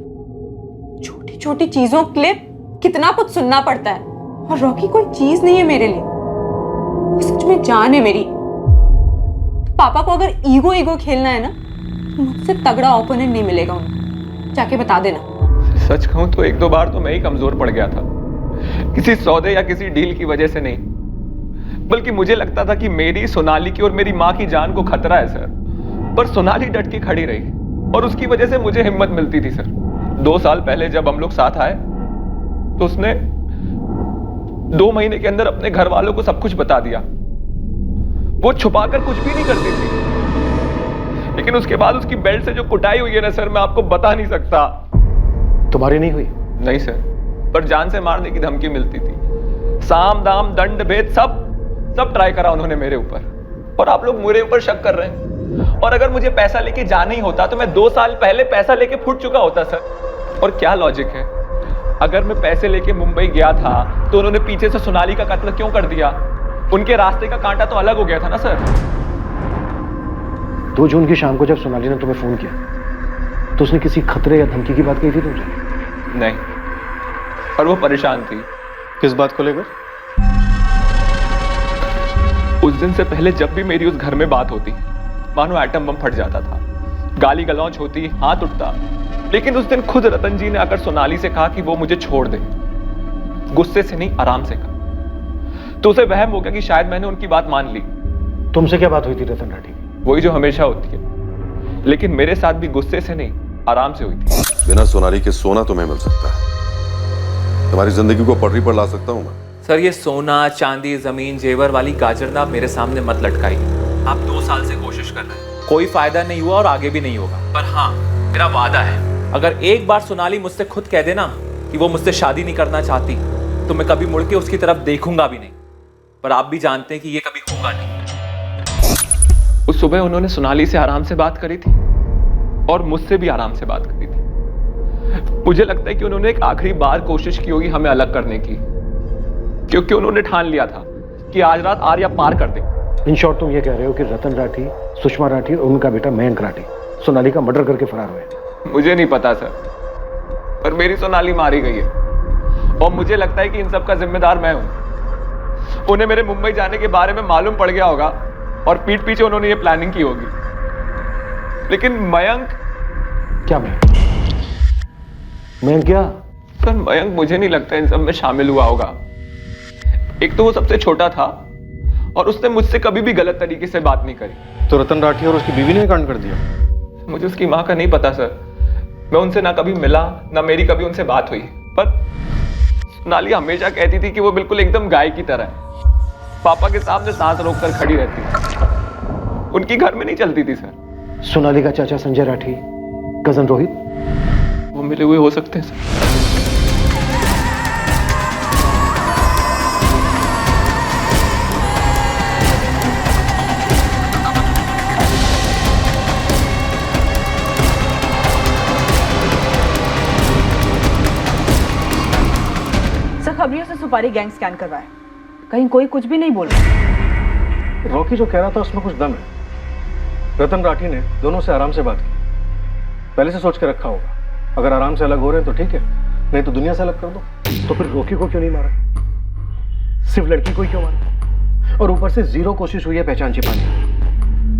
छोटी छोटी चीजों के लिए कितना कुछ सुनना पड़ता है, और रॉकी कोई चीज नहीं है मेरे लिए, वो सच में जान है मेरी। तो पापा को अगर ईगो ईगो खेलना है ना, तो मुझसे तगड़ा ओपोनेंट नहीं मिलेगा उनको, जाके बता देना। सच कहूं तो 1-2 बार तो मैं ही कमजोर पड़ गया था, किसी सौदे या किसी डील की वजह से नहीं, बल्कि मुझे लगता था कि मेरी, सोनाली की और मेरी माँ की जान को खतरा है सर। पर सोनाली डट के खड़ी रही और उसकी वजह से मुझे हिम्मत मिलती थी सर। 2 साल पहले जब हम लोग साथ आए तो उसने 2 महीने के अंदर अपने घर वालों को सब कुछ बता दिया। वो छुपाकर कुछ भी नहीं करती थी, लेकिन उसके बाद उसकी बेल्ट से जो कुटाई हुई है ना सर, मैं आपको बता नहीं सकता। तुम्हारी नहीं हुई? नहीं सर, पर जान से मारने की धमकी मिलती थी। साम दाम दंड भेद सब ट्राई करा उन्होंने मेरे ऊपर, और आप लोग मेरे ऊपर शक कर रहे हैं। और अगर मुझे पैसा लेके जाना ही होता तो मैं 2 साल पहले पैसा लेके फुट चुका होता सर। और क्या लॉजिक है, अगर मैं पैसे लेके मुंबई गया था तो उन्होंने पीछे से सोनाली का कत्ल क्यों कर दिया? उनके रास्ते का कांटा तो अलग हो गया था ना सर। 2 जून की शाम को जब सोनाली ने तुम्हें फोन किया तो उसने किसी खतरे या धमकी की बात कही थी तुमसे? नहीं, और वो परेशान थी। किस बात को लेकर? उस दिन से पहले जब भी मेरी उस घर में बात होती, मानो एटम बम फट जाता था, गाली गलौज होती, हाथ उठता। लेकिन उस दिन खुद रतन जी ने आकर सोनाली से कहा कि वो मुझे छोड़ दे। गुस्से से नहीं, आराम से कहा। तो उसे वहम हो गया कि शायद मैंने उनकी बात मान ली। तुमसे क्या बात हुई थी रतन राठी? वही जो हमेशा होती है, लेकिन मेरे साथ भी गुस्से से नहीं, आराम से हुई थी। बिना सोनाली के सोना तुम्हें मिल सकता है, तुम्हारी जिंदगी को पटरी पर ला सकता हूं मैं। सर, ये सोना, चांदी, जमीन, जेवर वाली गाजर ना मेरे सामने मत लटकाइए। आप 2 साल से कोशिश कर रहे हैं, कोई फायदा नहीं हुआ और आगे भी नहीं होगा। पर हाँ, मेरा वादा है, अगर एक बार सोनाली मुझसे खुद कह देना कि वो मुझसे शादी नहीं करना चाहती, तो मैं कभी मुड़ के उसकी तरफ देखूंगा भी नहीं। पर आप भी जानते हैं कि ये कभी होगा नहीं। उस सुबह उन्होंने सोनाली से आराम से बात करी थी और मुझसे भी आराम से बात करी थी। मुझे लगता है कि उन्होंने एक आखिरी बार कोशिश की होगी हमें अलग करने की, क्योंकि उन्होंने ठान लिया था कि आज रात आर्या पार कर दे। इन शॉर्ट तुम ये कह रहे हो कि रतन राठी, सुषमा राठी और उनका बेटा मयंक राठी सोनाली का मर्डर करके फरार हुए? मुझे नहीं पता सर, पर मेरी सोनाली मारी गई है और मुझे लगता है कि इन सब का जिम्मेदार मैं हूं। उन्हें मेरे मुंबई जाने के बारे में मालूम पड़ गया होगा और पीठ पीछे उन्होंने ये प्लानिंग की होगी। लेकिन मयंक, क्या मयंक क्या? सर मयंक मुझे नहीं लगता इन सब में शामिल हुआ होगा। एक तो वो सबसे छोटा था और उसने मुझसे कभी भी गलत तरीके से बात नहीं करी। तो रतन राठी और उसकी बीवी ने कांड कर दिया? मुझे उसकी माँ का नहीं पता सर, मैं उनसे ना कभी मिला ना मेरी कभी उनसे बात हुई। पर सोनाली हमेशा कहती थी कि वो बिल्कुल एकदम गाय की तरह है, पापा के सामने सांस रोककर खड़ी रहती है। उनकी घर में नहीं चलती थी सर। सोनाली का चाचा संजय राठी, कजन रोहित, वो मिले हुए हो सकते हैं सर। खबरियों से सुपारी गैंग स्कैन करवाए, कहीं कोई कुछ भी नहीं बोल रहा। रॉकी जो कह रहा था उसमें कुछ दम है। रतन राठी ने दोनों से आराम से बात की, पहले से सोच के रखा होगा। अगर आराम से अलग हो रहे हैं तो ठीक है, नहीं तो दुनिया से अलग कर दो। तो फिर रॉकी को क्यों नहीं मारा? सिर्फ लड़की को ही क्यों मारा? और ऊपर से जीरो कोशिश हुई है पहचान छिपाने।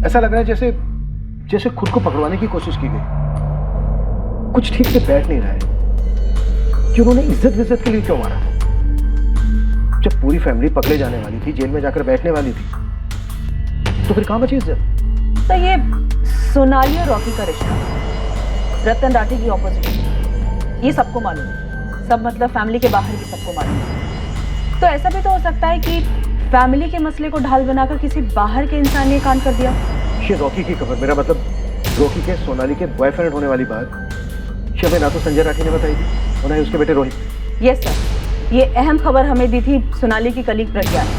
ऐसा लग रहा है जैसे खुद को पकड़वाने की कोशिश की गई। कुछ ठीक से बैठ नहीं रहा है कि उन्होंने इज्जत के लिए क्यों मारा? जब पूरी फैमिली पकड़े जाने वाली थी, जेल में जाकर बैठने वाली थी, तो फिर कहां बची इज्जत? तो ये सोनाली और रॉकी का रिश्ता, रतन राठी की ऑपोजिशन, ये सबको मालूम है। सब मतलब फैमिली के बाहर भी सबको मालूम है। तो ऐसा भी तो हो सकता है कि फैमिली के मसले को ढाल बनाकर किसी बाहर के इंसान ने कांड कर दिया। ये रॉकी की खबर, मेरा मतलब रॉकी के सोनाली के बॉयफ्रेंड होने वाली बात हमें ना तो संजय राठी ने बताई थी और ना ही उसके बेटे रोहित। यस सर, ये अहम खबर हमें दी थी सोनाली की कलीग प्रज्ञा ने।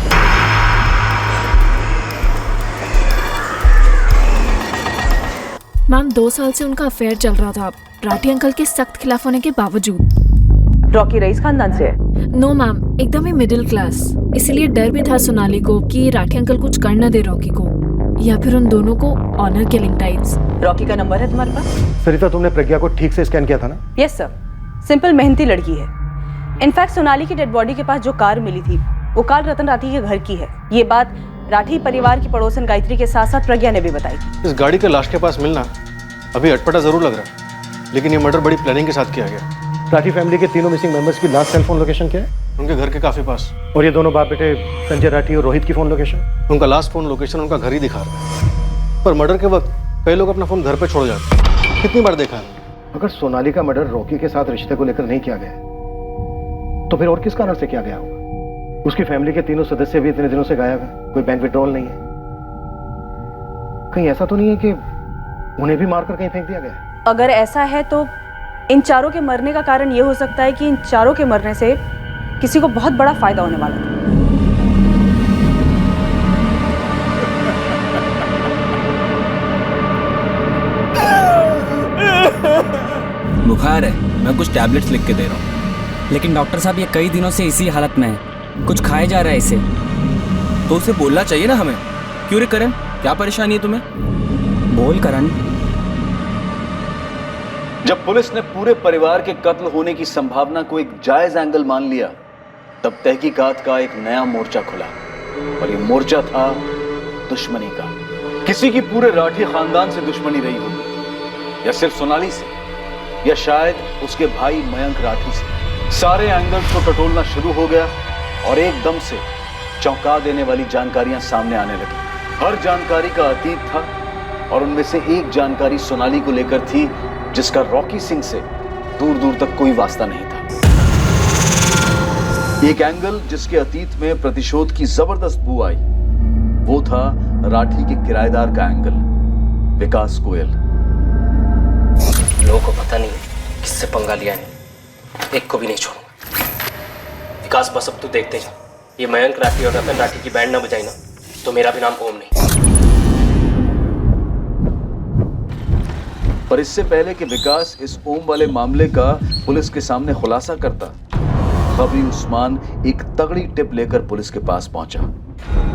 मैम 2 साल से उनका अफेयर चल रहा था, राठी अंकल के सख्त खिलाफ होने के बावजूद। रॉकी रईस खानदान से है? नो मैम, एकदम ही मिडिल क्लास। इसलिए डर भी था सोनाली को कि राठी अंकल कुछ कर न दे रॉकी को, या फिर उन दोनों को ऑनर किलिंग टाइप्स। रॉकी का नंबर है तुम्हारे पास? सरिता, तुमने प्रज्ञा को ठीक से स्कैन किया था ना? यस सर, सिंपल मेहनती लड़की है। इनफैक्ट सोनाली की डेड बॉडी के पास जो कार मिली थी वो कार रतन राठी के घर की है। ये बात राठी परिवार की पड़ोसन गायत्री के साथ साथ प्रज्ञा ने भी बताई थी। इस गाड़ी के लाश के पास मिलना अभी अटपटा जरूर लग रहा है, लेकिन ये मर्डर बड़ी प्लानिंग के साथ किया गया। राठी फैमिली के तीनों मिसिंग मेंबर्स की लास्ट सेल फोन लोकेशन क्या है? उनके घर के काफी पास। और ये दोनों बाप बेटे संजय राठी और रोहित की फोन लोकेशन? उनका लास्ट फोन लोकेशन उनका घर ही दिखा रहा है, पर मर्डर के वक्त कई लोग अपना फोन घर पे छोड़ जाते हैं। कितनी बार देखा है। अगर सोनाली का मर्डर रॉकी के साथ रिश्ते को लेकर नहीं किया गया तो फिर और किस कारण से किया गया होगा? उसकी फैमिली के तीनों सदस्य भी इतने दिनों से गायब है, कोई बैंक विड्रॉल नहीं है। कहीं ऐसा तो नहीं है कि उन्हें भी मारकर कहीं फेंक दिया गया? अगर ऐसा है तो इन चारों के मरने का कारण यह हो सकता है कि इन चारों के मरने से किसी को बहुत बड़ा फायदा होने वाला था। बुखार है, मैं कुछ टैबलेट्स लिख के दे रहा हूँ। लेकिन डॉक्टर साहब ये कई दिनों से इसी हालत में है, कुछ खाया जा रहा है इसे। तो उसे बोलना चाहिए ना हमें। क्यों रे करण, क्या परेशानी है तुम्हें? बोल करण। जब पुलिस ने पूरे परिवार के कत्ल होने की संभावना को एक जायज एंगल मान लिया, तब तहकीकात का एक नया मोर्चा खुला। और ये मोर्चा था दुश्मनी का। किसी की पूरे राठी खानदान से दुश्मनी रही होगी, या सिर्फ सोनाली से, या शायद उसके भाई मयंक राठी से। सारे एंगल्स को टटोलना शुरू हो गया और एकदम से चौंका देने वाली जानकारियां सामने आने लगी। हर जानकारी का अतीत था और उनमें से एक जानकारी सोनाली को लेकर थी, जिसका रॉकी सिंह से दूर दूर तक कोई वास्ता नहीं था। एक एंगल जिसके अतीत में प्रतिशोध की जबरदस्त बू आई, वो था राठी के किराएदार का एंगल, विकास गोयल। लोगों को पता नहीं किससे पंगा लिया है, एक को भी नहीं छोड़ूंगा। विकास, बस अब तू देखते जा, ये मयंक राठी और रतन राठी की बैंड ना बजाई ना तो मेरा भी नाम ओम नहीं। पर इससे पहले कि विकास इस ओम वाले मामले का पुलिस के सामने खुलासा करता, खबरी उस्मान एक तगड़ी टिप लेकर पुलिस के पास पहुंचा।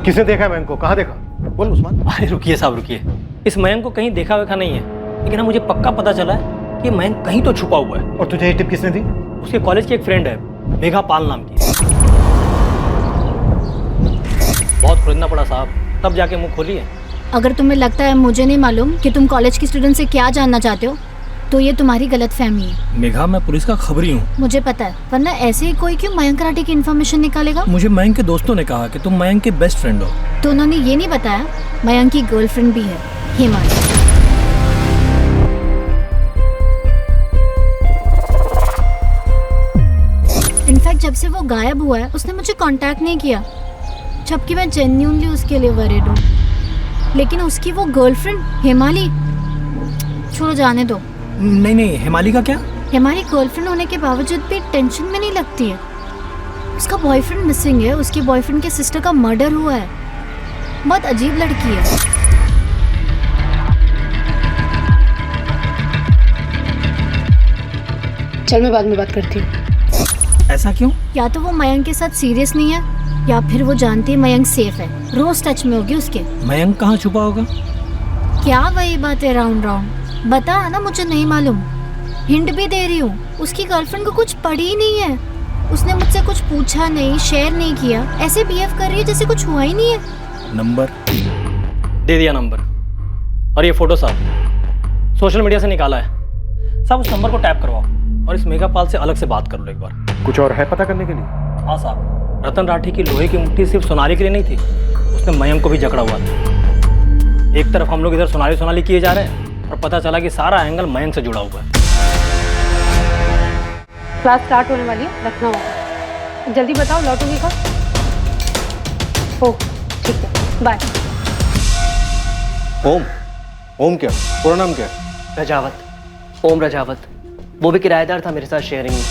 किसने देखा है मयंक को? कहाँ देखा? बोल उस्मान। अरे रुकिए साहब रुकिए, इस मयंक को कहीं देखा वेखा नहीं है, लेकिन मुझे पक्का पता चला है कि मयंक कहीं तो छुपा हुआ है। और तुझे ये टिप किसने दी? उसके कॉलेज की एक फ्रेंड है, मेघा पाल नाम की। बहुत खोजना पड़ा साहब, तब जाके मुंह खोली है। अगर तुम्हें लगता है मुझे नहीं मालूम कि तुम कॉलेज की स्टूडेंट से क्या जानना चाहते हो, तो ये तुम्हारी गलतफहमी है। मेघा, मैं पुलिस का खबरी हूँ। मुझे पता है, वरना ऐसे ही कोई क्यों मयंक राठी की इन्फॉर्मेशन निकालेगा? मुझे मयंक के दोस्तों ने कहा कि तुम मयंक के बेस्ट फ्रेंड हो। तो उन्होंने ये नहीं बताया मयंक की गर्लफ्रेंड भी है, हिमाली। इनफैक्ट जब से वो गायब हुआ है उसने मुझे कांटेक्ट नहीं किया, जबकि मैं जेन्युइनली उसके लिए वरीड हूँ। लेकिन उसकी वो गर्लफ्रेंड हिमाली, छोड़ो जाने दो। नहीं, हिमाली का क्या? हिमाली गर्लफ्रेंड होने के बावजूद भी टेंशन में नहीं लगती है। उसका बॉयफ्रेंड मिसिंग है, उसके बॉयफ्रेंड के सिस्टर का मर्डर हुआ है। बहुत अजीब लड़की है। चल मैं बाद में बात करती हूँ। ऐसा क्यों? या तो वो मयंक के साथ सीरियस नहीं है, या फिर वो जानती है मयंक सेफ है, रोज टच में होगी उसके। मयंक कहाँ छुपा होगा? क्या वही बात है राउंड राउंड? बता ना, मुझे नहीं मालूम। हिंट भी दे रही हूँ, उसकी गर्लफ्रेंड को कुछ पड़ी ही नहीं है। उसने मुझसे कुछ पूछा नहीं, शेयर नहीं किया, ऐसे बिहेव कर रही है जैसे कुछ हुआ ही नहीं है। नंबर दे दिया नंबर, और ये फोटो साहब सोशल मीडिया से निकाला है। साहब उस नंबर को टैप करवाओ और इस मेघा पाल से अलग से बात कर लो एक बार। कुछ और है पता करने के लिए? हाँ साहब, रतन राठी की लोहे की मुट्ठी सिर्फ सोनाली के लिए नहीं थी, उसने मयंक को भी जकड़ा हुआ था। एक तरफ हम लोग इधर सोनाली सोनाली किए जा रहे हैं, और पता चला कि सारा एंगल मयंक से जुड़ा हुआ है। क्लास स्टार्ट होने वाली है, रखना होगा। जल्दी बताओ लौटोगी कब? हो ठीक है, बाय। ओम क्या? पूरा नाम क्या है? रजावत, ओम रजावत। वो भी किराएदार था मेरे साथ शेयरिंग में,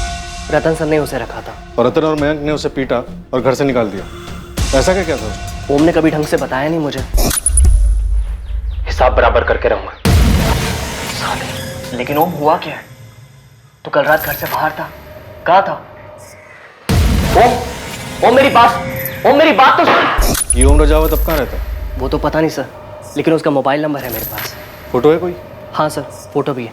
रतन सर ने उसे रखा था। और रतन और मयंक ने उसे पीटा और घर से निकाल दिया। ऐसा क्या था? ओम ने कभी ढंग से बताया नहीं मुझे। हिसाब बराबर करके रहूंगा। लेकिन ओम हुआ क्या है? तू कल रात घर से बाहर था, कहाँ था? ओम मेरी बात तो सुन। ये ओम रजावत अब कहाँ रहता है? वो तो पता नहीं सर, लेकिन उसका मोबाइल नंबर है मेरे पास। फोटो है कोई? हाँ सर, फोटो भी है।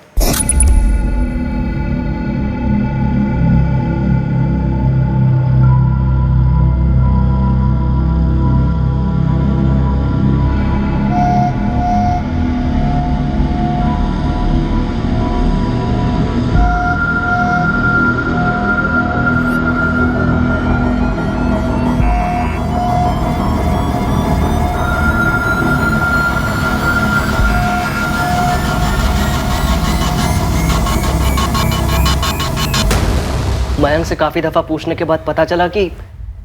मयंक से काफी दफा पूछने के बाद पता चला कि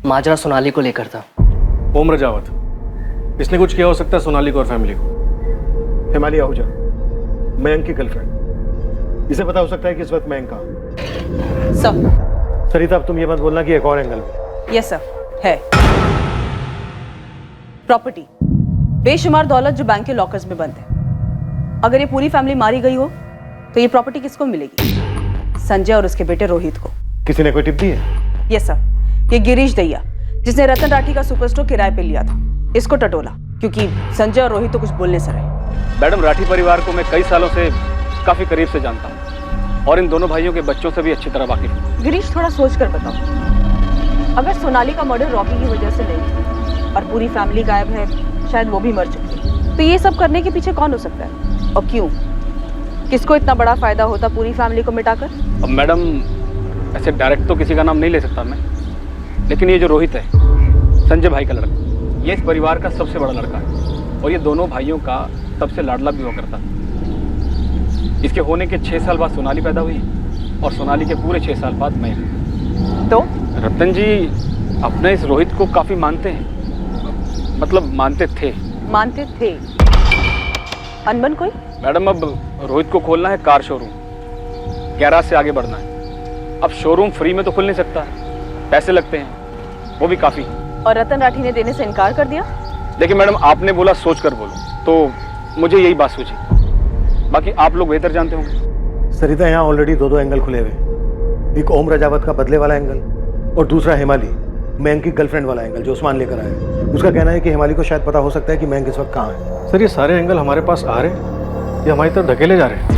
माजरा सोनाली को लेकर था। ओम रजावत, इसने कुछ किया हो सकता है सोनाली को और फैमिली को। हिमाली आहूजा, मयंक की गर्लफ्रेंड, इसे पता हो सकता है कि इस वक्त मयंक कहाँ। सर सरिता, अब तुम ये मत बोलना कि एक और एंगल भी। यस सर है। प्रॉपर्टी, बेशुमार दौलत जो बैंक के लॉकर्स में बंद है। अगर ये पूरी फैमिली मारी गई हो तो ये प्रॉपर्टी किसको मिलेगी? संजय और उसके बेटे रोहित को। किसी ने कोई टिप दी है? यस सर, ये गिरीश दैया जिसने रतन राठी का सुपरस्टोर किराए पे लिया था, इसको टटोला, क्योंकि संजय और रोहित तो कुछ बोलने से रहे। मैडम, राठी परिवार को मैं कई सालों से काफी करीब से जानता हूँ और इन दोनों भाइयों के बच्चों से भी अच्छी तरह वाकिफ हूँ। गिरीश, थोड़ा सोच कर बताओ, अगर सोनाली का मर्डर रॉकी की वजह से नहीं और पूरी फैमिली गायब है, शायद वो भी मर चुकी है, तो ये सब करने के पीछे कौन हो सकता है और क्यों? किसको इतना बड़ा फायदा होता पूरी फैमिली को मिटाकर? अब मैडम, ऐसे डायरेक्ट तो किसी का नाम नहीं ले सकता मैं, लेकिन ये जो रोहित है, संजय भाई का लड़का, ये इस परिवार का सबसे बड़ा लड़का है और ये दोनों भाइयों का सबसे लाडला भी हुआ करता। इसके होने के 6 साल बाद सोनाली पैदा हुई और सोनाली के पूरे 6 साल बाद मैं। तो रतन जी अपने इस रोहित को काफी मानते हैं, मतलब मानते थे। अनबन कोई? मैडम, अब रोहित को खोलना है कार शोरूम, गैराज से आगे बढ़ना है। अब शोरूम फ्री में तो खुल नहीं सकता, पैसे लगते हैं, वो भी काफी। और रतन राठी ने देने से इनकार कर दिया? देखिए मैडम, आपने बोला सोच कर बोलो, तो मुझे यही बात सूझी, बाकी आप लोग बेहतर जानते होंगे। सरिता, यहाँ ऑलरेडी दो एंगल खुले हुए, एक ओम रजावत का बदले वाला एंगल और दूसरा हिमाली, मयंक की गर्लफ्रेंड वाला एंगल जो उस्मान लेकर आया। उसका कहना है कि हिमाली को शायद पता हो सकता है कि मयंक इस वक्त कहाँ है। सर ये सारे एंगल हमारे पास आ रहे हैं या हमारी तरफ धकेले जा रहे हैं?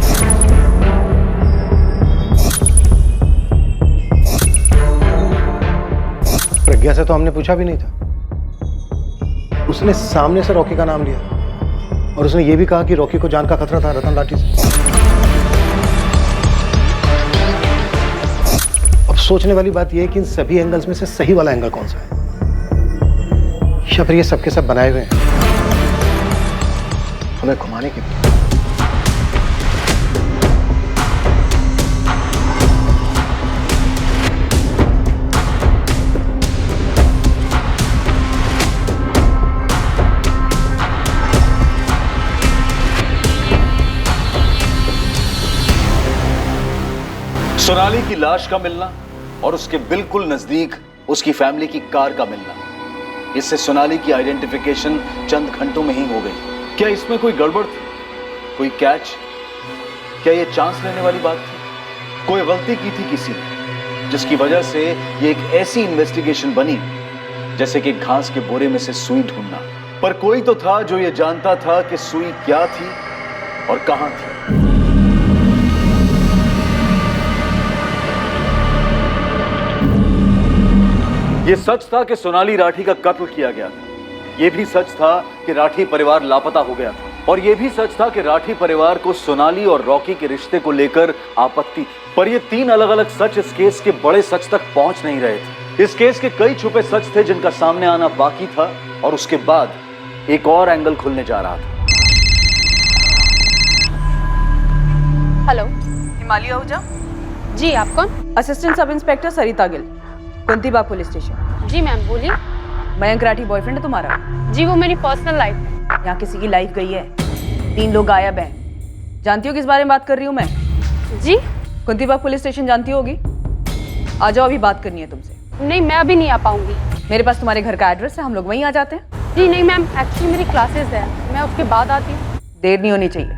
प्रज्ञा से तो हमने पूछा भी नहीं था। उसने सामने से रॉकी का नाम लिया और उसने ये भी कहा कि रॉकी को जान का खतरा था रतन लाठी से। अब सोचने वाली बात यह है कि इन सभी एंगल्स में से सही वाला एंगल कौन सा है, या फिर ये सबके सब बनाए हुए हैं हमें घुमाने के लिए। सोनाली की लाश का मिलना और उसके बिल्कुल नजदीक उसकी फैमिली की कार का मिलना, इससे सोनाली की आइडेंटिफिकेशन चंद घंटों में ही हो गई। क्या इसमें कोई गड़बड़ थी, कोई कैच? क्या यह चांस लेने वाली बात थी? कोई गलती की थी किसी ने जिसकी वजह से यह एक ऐसी इन्वेस्टिगेशन बनी जैसे कि घास के बोरे में से सुई ढूंढना। पर कोई तो था जो यह जानता था कि सुई क्या थी और कहां थी। यह सच था कि सोनाली राठी का कत्ल किया गया था। यह भी सच था कि राठी परिवार लापता हो गया था। और यह भी सच था कि राठी परिवार को सोनाली और रॉकी के रिश्ते को लेकर आपत्ति थी। पर ये तीन अलग अलग सच इस केस के बड़े सच तक पहुंच नहीं रहे थे। इस केस के कई छुपे सच थे जिनका सामने आना बाकी था और उसके बाद एक और एंगल खुलने जा रहा था। हेलो, हिमाली आहूजा। जी, आप कौन? असिस्टेंट सब इंस्पेक्टर सरिता गिल, कुंतीबाग पुलिस स्टेशन। जी मैम, बोलिए। मयंक राठी बॉयफ्रेंड है तुम्हारा? जी, वो मेरी पर्सनल लाइफ है। यहाँ किसी की लाइफ गई है, 3 लोग गायब हैं। जानती हो किस बारे में बात कर रही हूँ मैं? जी, कुंतीबाग पुलिस स्टेशन जानती होगी। आ जाओ, अभी बात करनी है तुमसे। नहीं, मैं अभी नहीं आ पाऊंगी। मेरे पास तुम्हारे घर का एड्रेस है, हम लोग वहीं आ जाते हैं। जी नहीं मैम, एक्चुअली मेरी क्लासेस है, मैं उसके बाद आती हूँ। देर नहीं होनी चाहिए।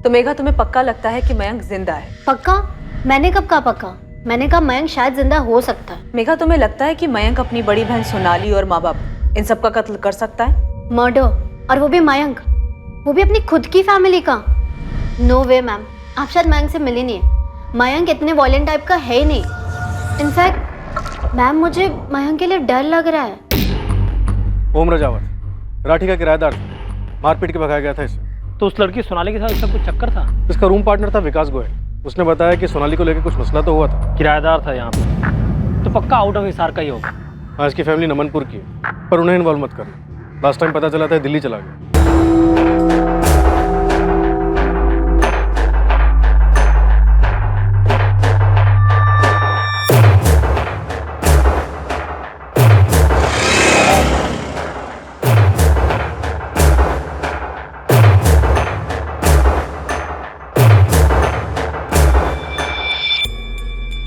तो मेघा, तुम्हें पक्का लगता है कि मयंक जिंदा है? पक्का? मैंने कब कहा पक्का? मैंने कहा मयंक शायद जिंदा हो सकता है। मेघा, तुम्हें लगता है कि मयंक अपनी बड़ी बहन सोनाली और माँ बाप इन सब का कत्ल कर सकता है? मर्डर, और वो भी मयंक, वो भी अपनी खुद की फैमिली का? नो वे मैम, आप शायद मयंक से मिली नहीं है। मयंक इतने वॉयलेंट टाइप का है ही नहीं। इनफैक्ट मैम, मुझे मयंक के लिए डर लग रहा है। ओम रजावत राठी का किराएदार था, मारपीट के भगाया गया था इसे। तो उस लड़की सोनाली के साथ इसका कुछ चक्कर था? इसका रूम पार्टनर था विकास गोयल। उसने बताया कि सोनाली को लेकर कुछ मसला तो हुआ था। किराएदार था यहाँ पे, तो पक्का आउट ऑफ हिसार का ही होगा। हाँ, इसकी फैमिली नमनपुर की है, पर उन्हें इन्वॉल्व मत करना। लास्ट टाइम पता चला था दिल्ली चला गया।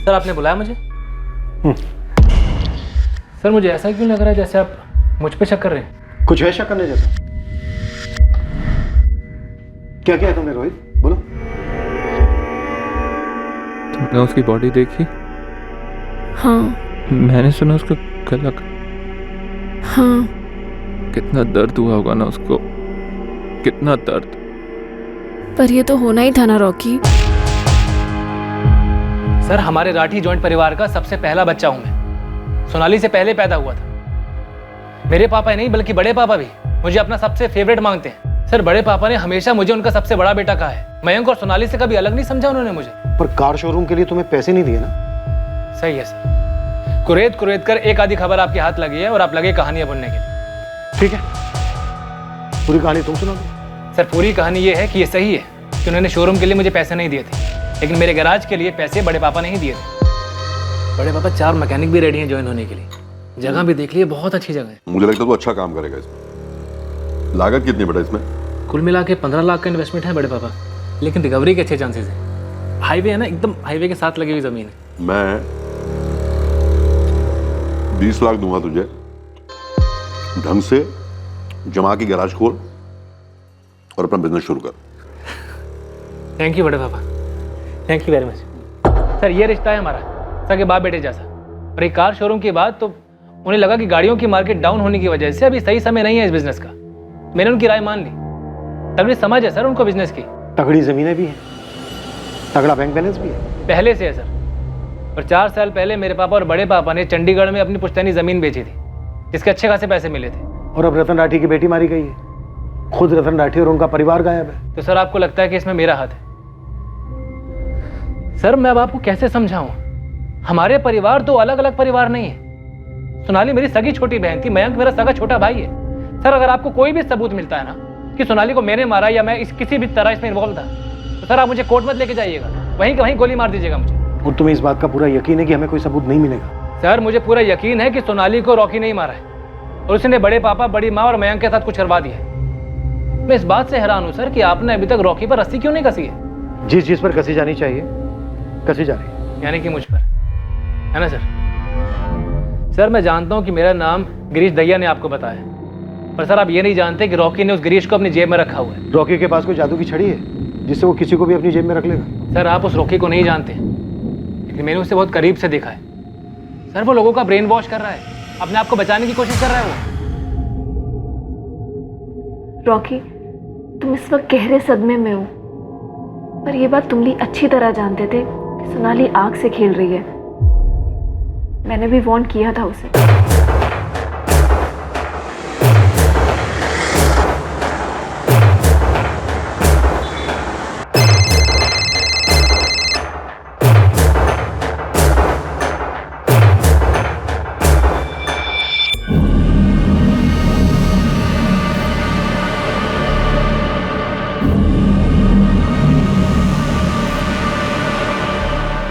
सर, आपने बुलाया मुझे? सर, मुझे ऐसा क्यों लग रहा है जैसे आप मुझ पे शक कर रहे हैं? कुछ है शक करने जैसा? क्या किया तुमने रोहित, बोलो। तुमने उसकी बॉडी देखी? हाँ। मैंने सुना उसका गला। हाँ। कितना दर्द हुआ होगा ना उसको, कितना दर्द। पर ये तो होना ही था ना रॉकी। सर, हमारे राठी जॉइंट परिवार का सबसे पहला बच्चा हूं मैं। सोनाली से पहले पैदा हुआ था। मेरे पापा ही नहीं बल्कि बड़े पापा भी मुझे अपना सबसे फेवरेट मांगते हैं। सर, बड़े पापा ने हमेशा मुझे उनका सबसे बड़ा बेटा कहा है। मयंक और सोनाली से कभी अलग नहीं समझा उन्होंने मुझे। पर कार शोरूम के लिए तुम्हें पैसे नहीं दिए ना? सही है सर, कुरेद कुरेद कर एक आधी खबर आपके हाथ लगी है और आप लगे कहानियां बुनने के लिए। ठीक है, पूरी कहानी तुम सुना दो। सर, पूरी कहानी ये है कि ये सही है कि उन्होंने शोरूम के लिए मुझे पैसे नहीं दिए थे, लेकिन मेरे गैराज के लिए पैसे बड़े पापा नहीं दिए थे। बड़े पापा 4 मैकेनिक भी रेडी हैं ज्वाइन होने के लिए। जगह भी देख लिए, बहुत अच्छी जगह है। मुझे लगता है तू अच्छा काम करेगा इसमें। लागत कितनी बेटा इसमें? कुल मिला के 15 लाख का इन्वेस्टमेंट है बड़े पापा, लेकिन रिकवरी के अच्छे चांसेस हैं। हाईवे है ना, एकदम हाईवे के साथ लगी हुई जमीन है। मैं 20 लाख दूंगा तुझे, ढंग से जमा की गैराज खोल और अपना बिजनेस शुरू कर। थैंक यू बड़े पापा, thank you very much. Sir, ये रिश्ता है हमारा, सगे बाप बेटे जैसा। और एक कार शोरूम की बात, तो उन्हें लगा कि गाड़ियों की मार्केट डाउन होने की वजह से अभी सही समय नहीं है इस बिजनेस का। मैंने उनकी राय मान ली। तगड़ी समझ है सर उनको बिजनेस की। तगड़ी ज़मीनें भी हैं, तगड़ा बैंक बैलेंस भी है। पहले से है सर। और 4 साल पहले मेरे पापा और बड़े पापा ने चंडीगढ़ में अपनी पुश्तैनी ज़मीन बेची थी, जिसके अच्छे खासे पैसे मिले थे। और अब रतन राठी की बेटी मारी गई है, खुद रतन राठी और उनका परिवार गायब है। तो सर आपको लगता है कि इसमें मेरा हाथ है? सर मैं अब आपको कैसे समझाऊं, हमारे परिवार तो अलग अलग परिवार नहीं है। सोनाली मेरी सगी छोटी बहन थी, मयंक मेरा सगा छोटा भाई है। सर अगर आपको कोई भी सबूत मिलता है ना कि सोनाली को मैंने मारा या मैं किसी भी तरह इसमें इन्वॉल्व था, तो सर आप मुझे कोर्ट मत लेके जाइएगा, वहीं के वहीं गोली मार दीजिएगा मुझे। और तुम्हें इस बात का पूरा यकीन है कि हमें कोई सबूत नहीं मिलेगा? सर मुझे पूरा यकीन है कि सोनाली को रॉकी नहीं मारा है और उसने बड़े पापा, बड़ी माँ और मयंक के साथ कुछ करवा दिया है। मैं इस बात से हैरान हूँ सर कि आपने अभी तक रॉकी पर रस्सी क्यों नहीं कसी है? जिस चीज पर कसी जानी चाहिए कसी जा रही है। यानी कि मुझ पर, है ना सर? सर मैं जानता हूँ कि मेरा नाम गिरीश दहिया ने आपको बताया, पर सर आप ये नहीं जानते कि रॉकी ने उस गिरीश को अपनी जेब में रखा हुआ है। रॉकी के पास कोई जादू की छड़ी है जिससे वो किसी को भी अपनी जेब में रख लेगा? सर आप उस रॉकी को नहीं जानते, क्योंकि मैंने उसे बहुत करीब से देखा है। सर वो लोगों का ब्रेन वॉश कर रहा है, अपने आप को बचाने की कोशिश कर रहा है वो। रॉकी, तुम इस वक्त गहरे सदमे में हो, पर यह बात तुम भी अच्छी तरह जानते थे कि सोनाली आग से खेल रही है। मैंने भी वार्न किया था उसे।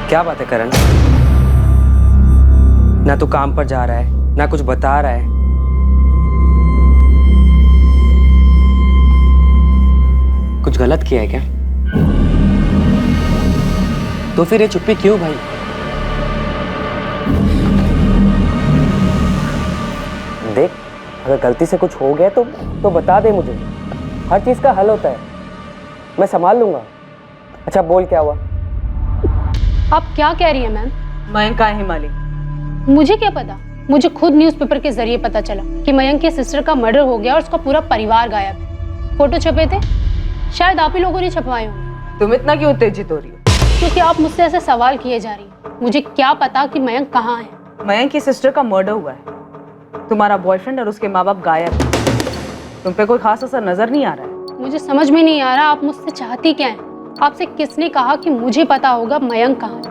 क्या बात है करण, ना तो काम पर जा रहा है ना कुछ बता रहा है। कुछ गलत किया है क्या? तो फिर ये चुप्पी क्यों भाई? देख, अगर गलती से कुछ हो गया तो बता दे मुझे, हर चीज का हल होता है, मैं संभाल लूंगा। अच्छा बोल क्या हुआ? आप क्या कह रही हैं मैम? मयंक कहाँ है मालिक? मुझे क्या पता, मुझे खुद न्यूज़पेपर के जरिए पता चला कि मयंक की सिस्टर का मर्डर हो गया और उसका पूरा परिवार गायब है। फोटो छपे थे, शायद आप ही लोगों ने छपवाए होंगे। तुम इतना क्यों उत्तेजित हो रही हो? क्योंकि आप मुझसे ऐसे सवाल किए जा रही हैं। मुझे क्या पता कि मयंक कहाँ है। मयंक की सिस्टर का मर्डर हुआ है, तुम्हारा बॉयफ्रेंड और उसके माँ बाप गायब है। तुम पे कोई खास असर नजर नहीं आ रहा है। मुझे समझ में नहीं आ रहा आप मुझसे चाहती क्या है। आपसे किसने कहा कि मुझे पता होगा मयंक कहाँ है?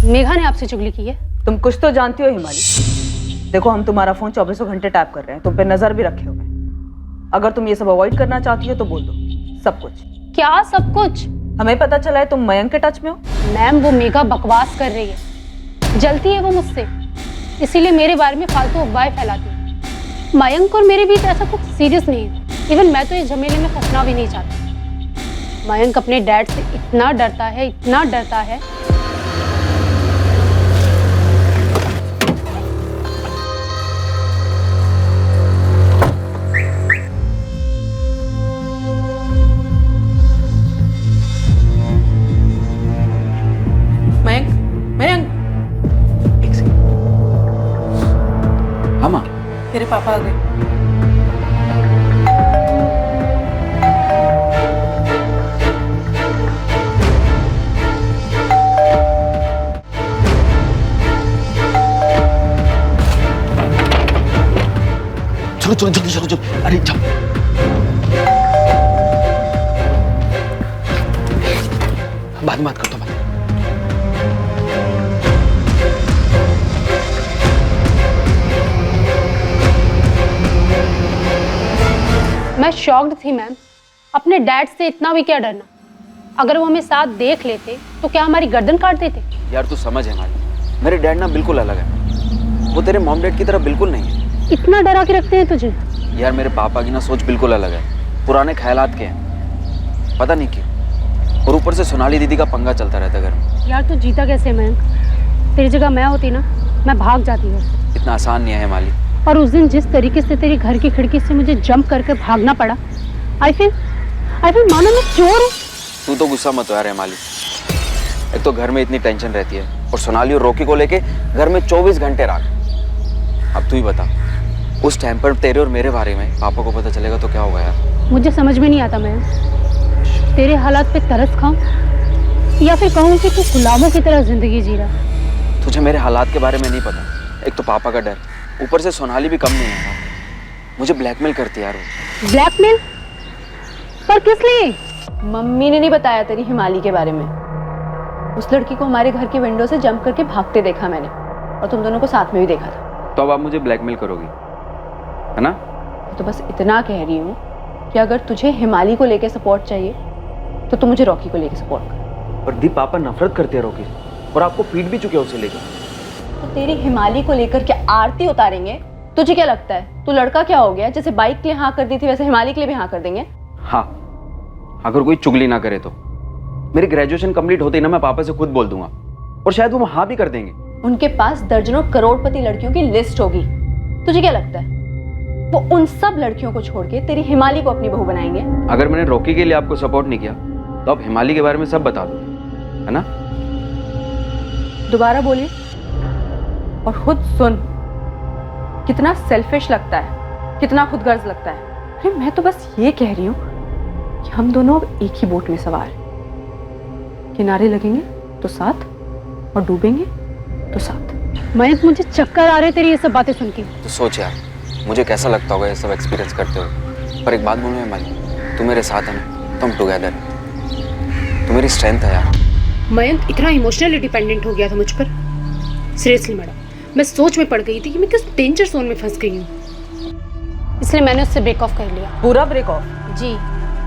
मेघा ने आपसे चुगली की है। तुम कुछ तो जानती हो हिमाली। देखो हम तुम्हारा फोन 24 घंटे टैप कर रहे हैं, तुम पे नजर भी रखे हुए हैं। अगर तुम ये सब अवॉइड करना चाहती हो तो बोल दो सब कुछ। क्या सब कुछ? हमें पता चला है तुम मयंक के टच में हो। मैम वो मेघा बकवास कर रही है, जलती है वो मुझसे, इसीलिए मेरे बारे में फालतू अफवाहें फैलाती है। मयंक और मेरे बीच ऐसा कुछ सीरियस नहीं है। इवन मैं तो इस झमेले में फंसना भी नहीं चाहती। मयंक अपने डैड से इतना डरता है, इतना डरता है। मयंक, मयंक, एक सेकंड। हाँ माँ, तेरे पापा आ गए। चलो चलो जल्दी चलो चलो, अरे जाओ। बाद में बात करता हूँ। मैं शॉक्ड थी मैम। अपने डैड से इतना भी क्या डरना? अगर वो हमें साथ देख लेते तो क्या हमारी गर्दन काट देते? यार तू समझ है माली, मेरे डैड ना बिल्कुल अलग है, वो तेरे मॉम डैड की तरह बिल्कुल नहीं है। इतना डरा के रखते हैं तुझे? यार मेरे पापा की ना सोच बिल्कुल अलग है, पुराने ख्यालात के हैं, पता नहीं क्यों। और ऊपर से सोनाली दीदी का पंगा चलता रहता घर में। यार तू जीता कैसे मयंक? तेरी जगह मैं होती ना, मैं भाग जाती हूँ। इतना आसान नहीं है माली। और उस दिन जिस तरीके से तेरी घर की खिड़की से मुझे जंप करके भागना पड़ा, आई फील मानो मैं चोर हूँ। तू तो गुस्सा मत हो यार माली, एक तो घर में इतनी टेंशन रहती है और सोनाली और रॉकी को लेके घर में 24 घंटे राख। अब तू ही बता, उस टाइम पर तेरे और मेरे बारे में पापा को पता चलेगा तो क्या होगा यार? मुझे समझ में नहीं आता मैं तेरे हालात पे तरस खाऊं या फिर कहूं कि तू गुलामों की तरह जिंदगी जी रहा। तुझे मेरे हालात के बारे में नहीं पता। एक तो पापा का डर, ऊपर से सोनाली भी कम नहीं है। मुझे ब्लैकमेल करती है यार वो। ब्लैकमेल? पर किस लिए? मम्मी ने नहीं बताया तेरी हिमाली के बारे में। उस लड़की को हमारे घर की विंडो से जंप करके भागते देखा मैंने, और तुम दोनों को साथ में भी देखा था। तो अब आप मुझे ब्लैकमेल करोगी, है ना? तो बस इतना कह रही हूँ कि अगर तुझे हिमाली को लेके सपोर्ट चाहिए तो तू मुझे रॉकी को लेके सपोर्ट कर। पर दी पापा नफरत करते हैं रॉकी से, और आपको पीट भी चुके हैं उसे लेकर। तो तेरी हिमाली को लेकर क्या आरती उतारेंगे? तुझे क्या लगता है तू लड़का क्या हो गया? जैसे बाइक के लिए हाँ कर दी थी वैसे हिमाली के लिए भी हाँ कर देंगे? हाँ, अगर कोई चुगली ना करे तो। मेरी ग्रेजुएशन कंप्लीट होते ही ना मैं पापा से खुद बोल दूंगा, और शायद वो हाँ भी कर देंगे। उनके पास दर्जनों करोड़पति लड़कियों की लिस्ट होगी। तुझे क्या लगता है वो उन सब लड़कियों को छोड़ के तेरी हिमाली को अपनी बहू बनाएंगे? अगर मैंने रॉकी के लिए आपको सपोर्ट नहीं किया तो आप हिमाली के बारे में सब बता दो, है ना? दोबारा बोलिए और खुद सुन। कितना सेल्फिश लगता है, कितना खुदगर्ज लगता है। अरे मैं तो बस ये कह रही हूँ कि हम दोनों अब एक ही बोट में सवार हैं। किनारे लगेंगे तो साथ और डूबेंगे तो साथ। मयंक मुझे चक्कर आ रहे तेरी ये सब बातें सुन के। तो सोच यार, मुझे कैसा लगता होगा ये सब एक्सपीरियंस करते हुए। पर एक बात बोलूं हिमाली, तू मेरे साथ है ना, तो हम टुगेदर हैं। तू मेरी स्ट्रेंथ है यार। मयंक इतना इमोशनली डिपेंडेंट हो गया था मुझ पर। सीरियसली मैडम, मैं सोच में पड़ गई थी कि मैं किस डेंजर जोन में फंस गई हूँ, इसलिए मैंने उससे ब्रेक ऑफ कर लिया। पूरा ब्रेक ऑफ? जी,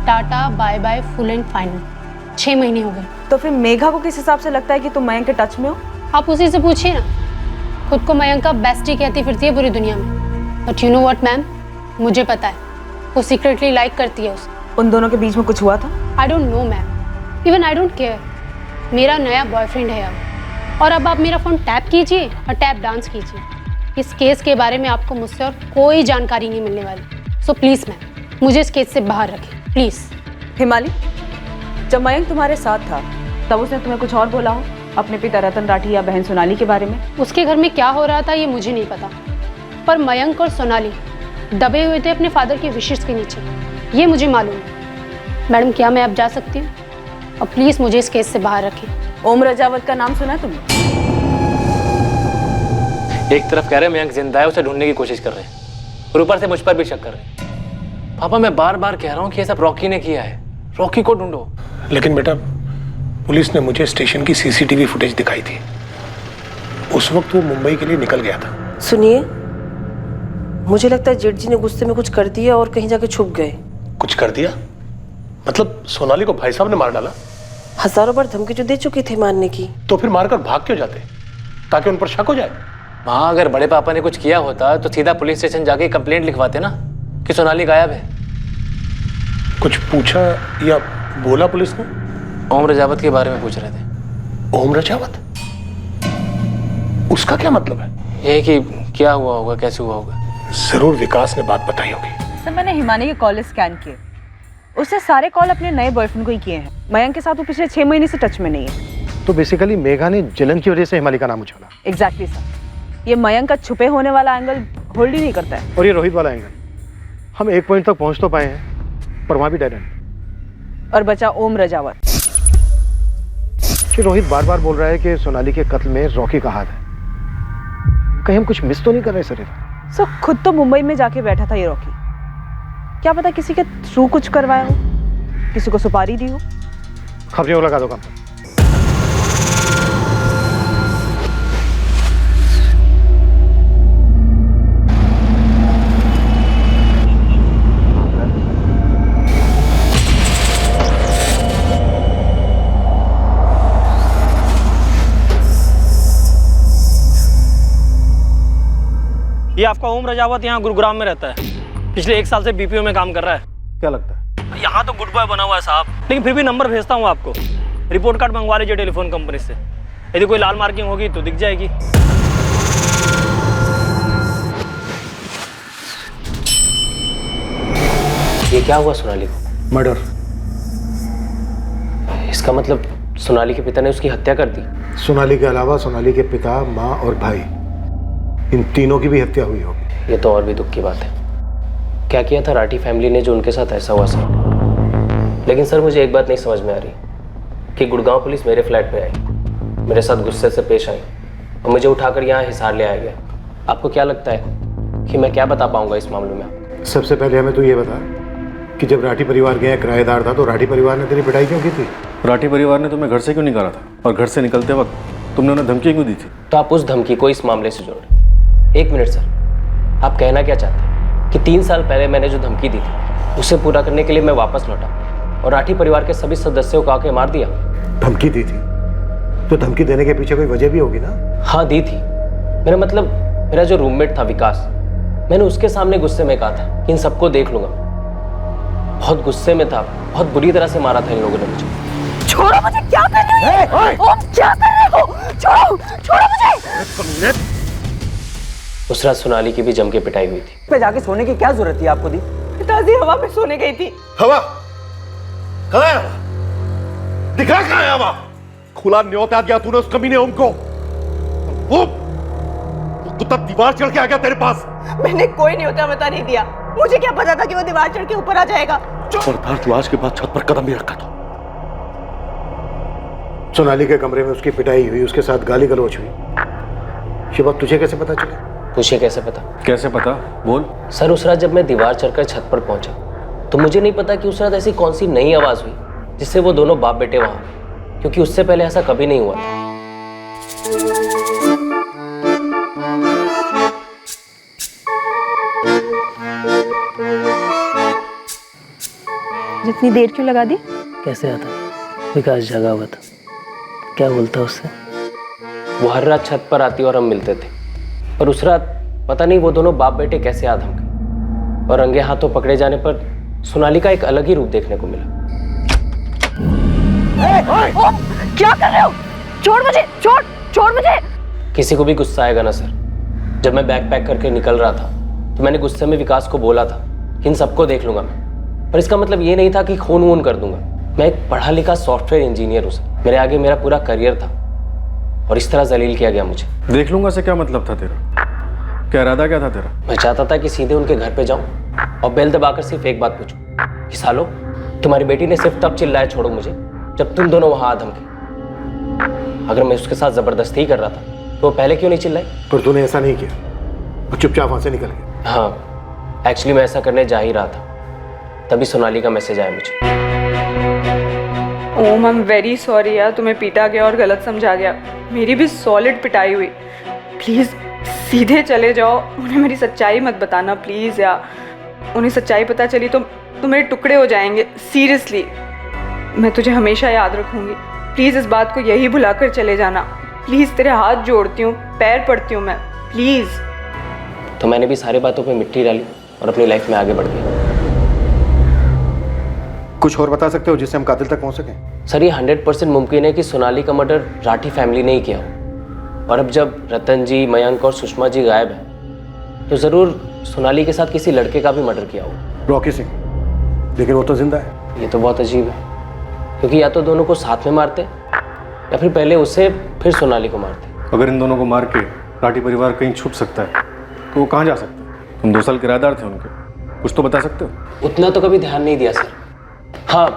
tata bye bye full and final. 6 महीने हो गए। तो फिर मेघा को किस हिसाब से लगता है कि तुम मयंक के टच में हो? आप उसी से पूछिए ना। खुद को मयंक का बेस्टी कहती फिरती है पूरी दुनिया में। But you know what ma'am, मुझे पता है वो सीक्रेटली लाइक करती है उसे। उन दोनों के बीच में कुछ हुआ था? I don't know ma'am, even I don't care. मेरा नया बॉयफ्रेंड है अब, और अब आप मेरा फ़ोन टैप कीजिए और टैप डांस कीजिए। इस केस के बारे में आपको मुझसे और कोई जानकारी नहीं मिलने वाली। सो प्लीज़ मैम, मुझे इस केस से बाहर रखें प्लीज़। हिमाली, जब मयंक तुम्हारे साथ था तब उसने तुम्हें कुछ और बोला हो अपने पिता रतन राठी या बहन सोनाली के बारे में? उसके घर में क्या हो रहा था ये मुझे नहीं पता, पर मयंक और सोनाली दबे हुए थे अपने फादर के विशेष के नीचे, ये मुझे मालूम है। मैडम, क्या मैं अब जा सकती हूँ? और प्लीज़ मुझे इस केस से बाहर रखें। ओम रजावत का नाम सुना है तुमने? एक तरफ कह रहे हैं मयंक जिंदा है, उसे ढूंढने की कोशिश कर रहे हैं, और ऊपर से मुझ पर भी शक कर रहे हैं। पापा, मैं बार बार कह रहा हूँ कि ये सब रॉकी ने किया है, रॉकी को ढूंढो। लेकिन बेटा, पुलिस ने मुझे स्टेशन की सीसीटीवी फुटेज दिखाई थी। उस वक्त वो मुंबई के लिए निकल गया था। सुनिए, मुझे लगता है जेठ जी ने गुस्से में कुछ कर दिया और कहीं जाके छुप गए। कुछ कर दिया? मतलब सोनाली को भाई साहब ने मार डाला? हजारों बार धमकी जो दे चुकी थी मारने की। तो फिर मारकर भाग क्यों जाते? ताकि उन पर शक हो जाए। हाँ, अगर बड़े पापा ने कुछ किया होता तो सीधा पुलिस स्टेशन जाके कंप्लेंट लिखवाते ना कि सोनाली गायब है। कुछ पूछा या बोला पुलिस ने? ओम रजावत के बारे में पूछ रहे थे। ओम रजावत? उसका क्या मतलब है? ये कि क्या हुआ होगा, कैसे हुआ होगा। जरूर विकास ने बात बताई होगी। सर, मैंने हिमानी के कॉल स्कैन किए, उससे सारे कॉल अपने नए बॉयफ्रेंड को ही किए हैं। मयंक के साथ वो पिछले 6 महीने से टच में नहीं है। तो बेसिकली मेघा ने जलन की वजह से हिमाली का नाम उछाला। एग्जैक्टली सर, ये मयंक का छुपे होने वाला एंगल होल्ड ही नहीं करता है। और ये रोहित वाला एंगल, हम एक पॉइंट तक पहुंच तो पाए हैं पर वहां भी डेड एंड। और बचा ओम रजावत। कि रोहित बार बार बोल रहा है कि सोनाली के कत्ल में रॉकी का हाथ है। कहीं हम कुछ मिस तो नहीं कर रहे सर? सो खुद तो मुंबई में जाके बैठा था ये रॉकी, क्या पता किसी के थ्रू कुछ करवाया हो, किसी को सुपारी दी हो। खबरें लगा दो काम पर। ये आपका ओम रजावत यहाँ गुरुग्राम में रहता है, पिछले 1 साल से बीपीओ में काम कर रहा है। क्या लगता है? यहाँ तो गुड बॉय बना हुआ है साहब, लेकिन फिर भी नंबर भेजता हूँ आपको। रिपोर्ट कार्ड मंगवा लीजिए टेलीफोन कंपनी से, यदि कोई लाल मार्किंग होगी तो दिख जाएगी। ये क्या हुआ सोनाली को? मर्डर। इसका मतलब सोनाली के पिता ने उसकी हत्या कर दी। सोनाली के अलावा सोनाली के पिता, माँ और भाई, इन तीनों की भी हत्या हुई होगी। ये तो और भी दुख की बात है। क्या किया था राठी फैमिली ने जो उनके साथ ऐसा हुआ सर? लेकिन सर मुझे एक बात नहीं समझ में आ रही कि गुड़गांव पुलिस मेरे फ्लैट पे आई, मेरे साथ गुस्से से पेश आई और मुझे उठाकर यहाँ हिसार ले आया गया। आपको क्या लगता है कि मैं क्या बता पाऊंगा इस मामले में? सबसे पहले हमें तो ये बता कि जब राठी परिवार गया किराएदार था तो राठी परिवार ने तेरी पिटाई क्यों की थी? राठी परिवार ने तुम्हें घर से क्यों निकाला था और घर से निकलते वक्त तुमने उन्हें धमकी क्यों दी थी? तो आप उस धमकी को इस मामले से जोड़ें। एक मिनट सर, आप कहना क्या चाहते हैं कि 3 साल पहले मैंने जो धमकी दी थी उसे पूरा करने के लिए मैं वापस लौटा और राठी परिवार के सभी सदस्यों को आके मार दिया? धमकी दी थी तो धमकी देने के पीछे कोई वजह भी होगी ना? हाँ दी थी। मेरा मतलब मेरा जो रूममेट था विकास, मैंने उसके सामने गुस्से में कहा था कि इन सबको देख लूंगा। बहुत गुस्से में था, बहुत बुरी तरह से मारा था इन लोगों ने मुझे। छोड़ो मुझे, क्या कर रहे हो? ओम क्या कर रहे हो? छोड़ो छोड़ो मुझे। उस रात सोनाली की भी जम के पिटाई हुई थी। पे जाके सोने की क्या जरूरत थी आपको? दी पिताजी हवा में सोने गई थी। हवा? कहाँ है हवा? दिखा कहाँ है हवा? खुला न्योता दिया तूने उस कमीने ओम को। वो कुत्ता दीवार चढ़ के आ गया तेरे पास। मैंने कोई न्योता बता नहीं दिया। मुझे क्या पता था कि वो दीवार चढ़ के ऊपर आ जाएगा। खबरदार तू आज के बाद छत पर कदम भी रखा था। सोनाली के कमरे में उसकी पिटाई हुई, उसके साथ गाली गलौज हुई। ये बात तुझे कैसे पता चला? पूछिए कैसे पता? कैसे पता? बोल। सर उस रात जब मैं दीवार चढ़कर छत पर पहुंचा तो मुझे नहीं पता कि उस रात ऐसी कौन सी नई आवाज हुई जिससे वो दोनों बाप बेटे वहां, क्योंकि उससे पहले ऐसा कभी नहीं हुआ था। जितनी देर क्यों लगा दी? कैसे आता? विकास जगा हुआ था, क्या बोलता उससे? वो हर रात छत पर आती और हम मिलते थे, पर उस रात पता नहीं वो दोनों बाप बेटे कैसे आ धमके और रंगे हाथों पकड़े जाने पर सोनाली का एक अलग ही रूप देखने को मिला। क्या कर रहे हो? छोड़ मुझे, छोड़ छोड़ मुझे। किसी को भी गुस्सा आएगा ना सर। जब मैं बैग पैक करके निकल रहा था तो मैंने गुस्से में विकास को बोला था कि इन सबको देख लूंगा मैं, पर इसका मतलब ये नहीं था कि खून वून कर दूंगा। मैं एक पढ़ा लिखा सॉफ्टवेयर इंजीनियर हूँ सर। मेरे आगे मेरा पूरा करियर था और इस तरह जलील किया गया मुझे। देख लूंगा से क्या मतलब था तेरा? क्या इरादा क्या था तेरा? मैं चाहता था कि सीधे उनके घर पे जाऊं और बेल दबाकर सिर्फ एक बात पूछूं कि सालो तुम्हारी बेटी ने सिर्फ तब चिल्लाया छोड़ो मुझे जब तुम दोनों वहां आ धमके। अगर मैं उसके साथ जबरदस्ती कर रहा था तो वो पहले क्यों नहीं चिल्लाई? पर तूने ऐसा नहीं किया और चुपचाप वहां से निकल गया। हाँ, एक्चुअली मैं ऐसा करने जा ही रहा था, तभी सोनाली का मैसेज आया मुझे। ओम आई एम वेरी सॉरी यार, तुम्हें पीटा गया और गलत समझा गया। मेरी भी सॉलिड पिटाई हुई। प्लीज़ सीधे चले जाओ, उन्हें मेरी सच्चाई मत बताना प्लीज़ यार। उन्हें सच्चाई पता चली तो मेरे टुकड़े हो जाएंगे। सीरियसली मैं तुझे हमेशा याद रखूंगी। प्लीज़ इस बात को यही भुलाकर चले जाना। प्लीज़ तेरे हाथ जोड़ती हूँ, पैर पड़ती हूँ मैं, प्लीज़। तो मैंने भी सारी बातों पे मिट्टी डाली और अपनी लाइफ में आगे बढ़ गई। कुछ और बता सकते हो जिससे हम कातिल तक पहुंच सकें? सर ये 100% मुमकिन है कि सोनाली का मर्डर राठी फैमिली ने ही किया हो। और अब जब रतन जी, मयंक और सुषमा जी गायब हैं तो ज़रूर सोनाली के साथ किसी लड़के का भी मर्डर किया हो। रॉकी सिंह, लेकिन वो तो जिंदा है। ये तो बहुत अजीब है, क्योंकि या तो दोनों को साथ में मारते या फिर पहले उसे फिर सोनाली को मारते। अगर इन दोनों को मार के राठी परिवार कहीं छुप सकता है तो वो कहाँ जा सकता है? तुम 2 साल किराएदार थे उनके, कुछ तो बता सकते हो? उतना तो कभी ध्यान नहीं दिया सर। हाँ,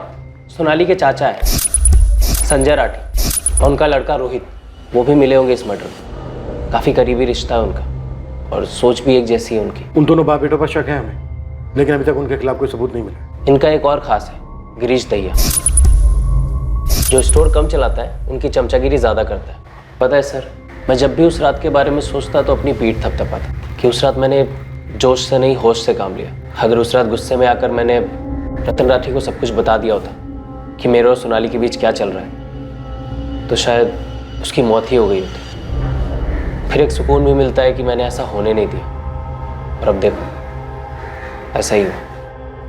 सोनाली के चाचा है संजय राठी और उनका लड़का रोहित, वो भी मिले होंगे इस मर्डर में। काफ़ी करीबी रिश्ता है उनका और सोच भी एक जैसी है उनकी। उन दोनों बाप बेटों पर शक है हमें, लेकिन अभी तक उनके खिलाफ कोई सबूत नहीं मिला। इनका एक और खास है, गिरीश दहिया, जो स्टोर कम चलाता है, उनकी चमचागिरी ज़्यादा करता है। पता है सर, मैं जब भी उस रात के बारे में सोचता तो अपनी पीठ थपथपाता कि उस रात मैंने जोश से नहीं होश से काम लिया। अगर उस रात गुस्से में आकर मैंने रतन राठी को सब कुछ बता दिया होता कि मेरे और सोनाली के बीच क्या चल रहा है तो शायद उसकी मौत ही हो गई होती। फिर एक सुकून भी मिलता है कि मैंने ऐसा होने नहीं दिया, और अब देखो ऐसा ही हुआ।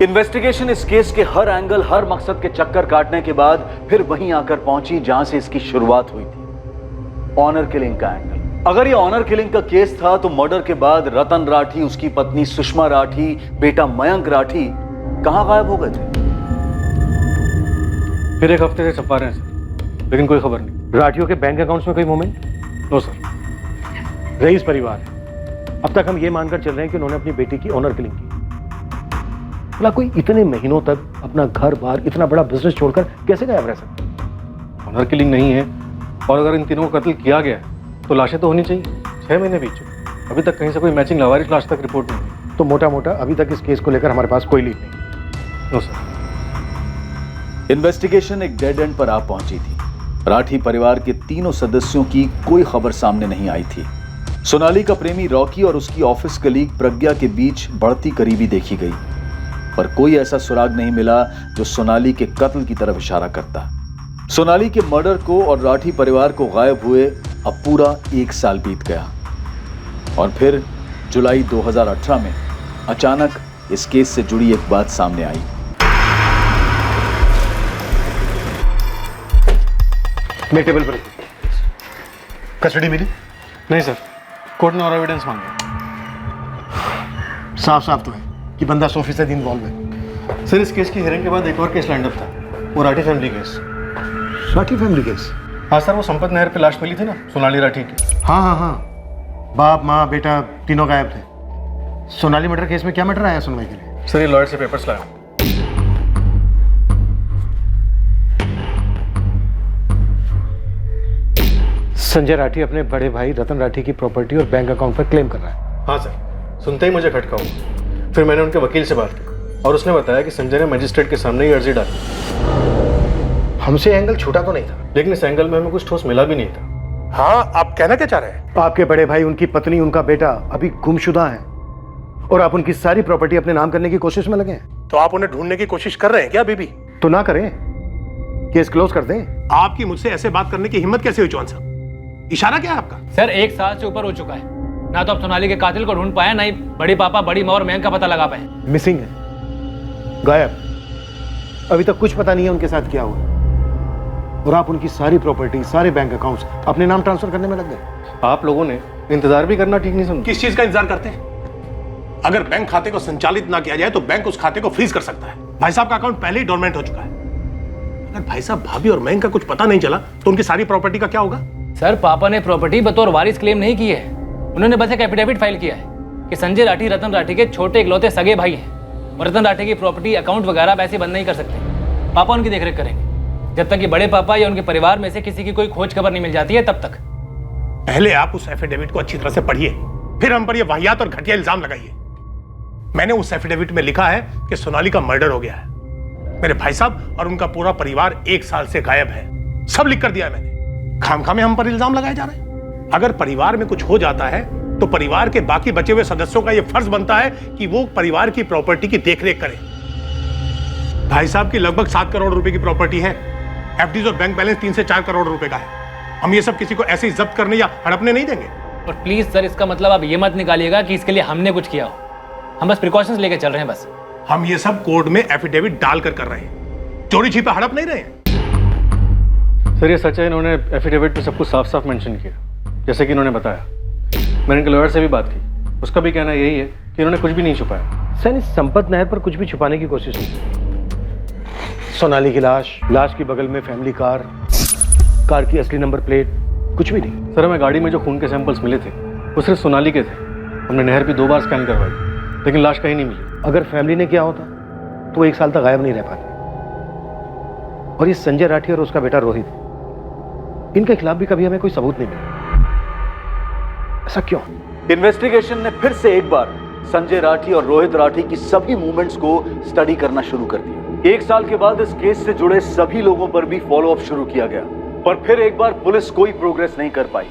इन्वेस्टिगेशन इस केस के हर एंगल, हर मकसद के चक्कर काटने के बाद फिर वहीं आकर पहुंची जहां से इसकी शुरुआत हुई थी, ऑनर किलिंग का एंगल। अगर ये ऑनर किलिंग का केस था तो मर्डर के बाद रतन राठी, उसकी पत्नी सुषमा राठी, बेटा मयंक राठी कहां गायब हो गए थे? फिर एक हफ्ते से छपा रहे हैं सर। लेकिन कोई खबर नहीं। राठियों के बैंक अकाउंट्स में कोई मूवमेंट? No sir. रईस परिवार है। अब तक हम ये मानकर चल रहे हैं कि उन्होंने अपनी बेटी की ऑनर किलिंग की। भला कोई इतने महीनों तक अपना घर बार इतना बड़ा बिजनेस छोड़कर कैसे गायब रह सकता है? ऑनर किलिंग नहीं है, और अगर इन तीनों को कत्ल किया गया तो लाशें तो होनी चाहिए। 6 महीने बीत चुके, अभी तक कहीं से कोई मैचिंग लावारिस लाश तक रिपोर्ट नहीं हुई। तो मोटा मोटा अभी तक इस केस को लेकर हमारे पास कोई लीड नहीं। No sir. इन्वेस्टिगेशन एक डेड एंड पर आ पहुंची थी। राठी परिवार के तीनों सदस्यों की कोई खबर सामने नहीं आई थी। सोनाली का प्रेमी रॉकी और उसकी ऑफिस कलीग प्रज्ञा के बीच बढ़ती करीबी देखी गई, पर कोई ऐसा सुराग नहीं मिला जो सोनाली के कत्ल की तरफ इशारा करता। सोनाली के मर्डर को और राठी परिवार को गायब हुए अब पूरा 1 साल बीत गया, और फिर जुलाई 2018 में अचानक इस केस से जुड़ी एक बात सामने आई। मैं टेबल पर। कस्टडी मिली? नहीं सर, कोर्ट ने और एविडेंस मांगे। साफ साफ तो है कि बंदा 100% इन्वॉल्व है। सर, इस केस की हियरिंग के बाद एक और केस लाइंड अप था, वो Rathi family case. Rathi family case? हाँ सर, वो संपत नहर पे लाश मिली थी ना, सोनाली राठी की। हाँ, बाप माँ बेटा तीनों गायब थे। सोनाली मर्डर केस में क्या मैटर आया सुनवाई के लिए? सर, ये लॉयर से पेपर्स लाया। संजय राठी अपने बड़े भाई रतन राठी की प्रॉपर्टी और बैंक अकाउंट पर क्लेम कर रहा है। हाँ सर, सुनते ही मुझे खटका हुआ। फिर मैंने उनके वकील से बात की और उसने बताया कि संजय ने मजिस्ट्रेट के सामने ही अर्जी डाली। हमसे एंगल छूटा तो नहीं था, लेकिन इस एंगल में हमें कुछ ठोस मिला भी नहीं था। हाँ, आप कहना क्या चाह रहे हैं? आपके बड़े भाई, उनकी पत्नी, उनका बेटा अभी गुमशुदा हैं और आप उनकी सारी प्रॉपर्टी अपने नाम करने की कोशिश में लगे हैं। तो आप उन्हें ढूंढने की कोशिश कर रहे हैं क्या बेबी? तो ना करें, केस क्लोज कर दें। आपकी मुझसे ऐसे बात करने की हिम्मत कैसे हुई चौहान साहब? इशारा क्या है आपका? सर, 1 साल से ऊपर हो चुका है, ना तो आप सोनाली के कातिल को ढूंढ पाए, ना ही बड़ी पापा, बड़ी माँ और मयंक का पता लगा पाए। मिसिंग है, गायब। अभी तक कुछ पता नहीं है उनके साथ क्या हुआ, और आप उनकी सारी प्रॉपर्टी, सारे बैंक अकाउंट्स अपने नाम ट्रांसफर करने में लग गए। आप लोगों ने इंतजार भी करना ठीक नहीं समझा। किस चीज का इंतजार करते हैं? अगर बैंक खाते को संचालित ना किया जाए तो बैंक उस खाते को फ्रीज कर सकता है। भाई साहब का अकाउंट पहले ही डोरमेंट हो चुका है। अगर भाई साहब, भाभी और मयंक का कुछ पता नहीं चला तो उनकी सारी प्रॉपर्टी का क्या होगा? सर, पापा ने प्रॉपर्टी बतौर वारिस क्लेम नहीं की है। उन्होंने बस एक एफिडेविट फाइल किया है कि संजय राठी रतन राठी के छोटे इकलौते सगे भाई हैं और रतन राठी की प्रॉपर्टी, अकाउंट वगैरह वैसे बंद नहीं कर सकते। पापा उनकी देखरेख करेंगे जब तक कि बड़े पापा या उनके परिवार में से किसी की कोई खोज खबर नहीं मिल जाती है, तब तक। पहले आप उस एफिडेविट को अच्छी तरह से पढ़िए, फिर हम पर यह वाहियात और घटिया इल्जाम लगाइए। मैंने उस एफिडेविट में लिखा है कि सोनाली का मर्डर हो गया है। मेरे भाई साहब और उनका पूरा परिवार 1 साल से गायब है, सब लिख कर दिया है मैंने। खामखा में हम पर इल्जाम लगाए जा रहे हैं। अगर परिवार में कुछ हो जाता है तो परिवार के बाकी बचे हुए सदस्यों का यह फर्ज बनता है कि वो परिवार की प्रॉपर्टी की देखरेख करें। भाई साहब की लगभग 7 करोड़ रुपए की प्रॉपर्टी है। एफडीज और बैंक बैलेंस 3 से 4 करोड़ रुपए का है। हम ये सब किसी को ऐसे ही जब्त करने या हड़पने नहीं देंगे। और प्लीज सर, इसका मतलब आप ये मत निकालिएगा कि इसके लिए हमने कुछ किया हो। हम बस प्रिकॉशंस लेके चल रहे हैं बस। हम ये सब कोर्ट में एफिडेविट डालकर कर रहे हैं, चोरी छिपे हड़प नहीं रहे हैं। सर, ये सच है, इन्होंने एफिडेविट में सब कुछ साफ साफ मेंशन किया, जैसे कि इन्होंने बताया। मैंने इनके लॉयर से भी बात की, उसका भी कहना यही है कि इन्होंने कुछ भी नहीं छुपाया। सर, इस संपत नहर पर कुछ भी छुपाने की कोशिश नहीं। सोनाली की लाश के बगल में फैमिली कार की असली नंबर प्लेट, कुछ भी नहीं। सर, हमें गाड़ी में जो खून के सैंपल्स मिले थे वो सिर्फ सोनाली के थे। हमने नहर भी 2 बार स्कैन करवाई, लेकिन लाश कहीं नहीं मिली। अगर फैमिली ने किया होता तो 1 साल तक गायब नहीं रह पाते। और ये संजय राठी और उसका बेटा रोहित, इनके खिलाफ भी कभी हमें कोई सबूत नहीं मिला। ऐसा क्यों? इन्वेस्टिगेशन ने फिर से एक बार संजय राठी और रोहित राठी की सभी मूवमेंट्स को स्टडी करना शुरू कर दिया। 1 साल के बाद इस केस से जुड़े सभी लोगों पर भी फॉलोअप शुरू किया गया, पर फिर एक बार पुलिस कोई प्रोग्रेस नहीं कर पाई।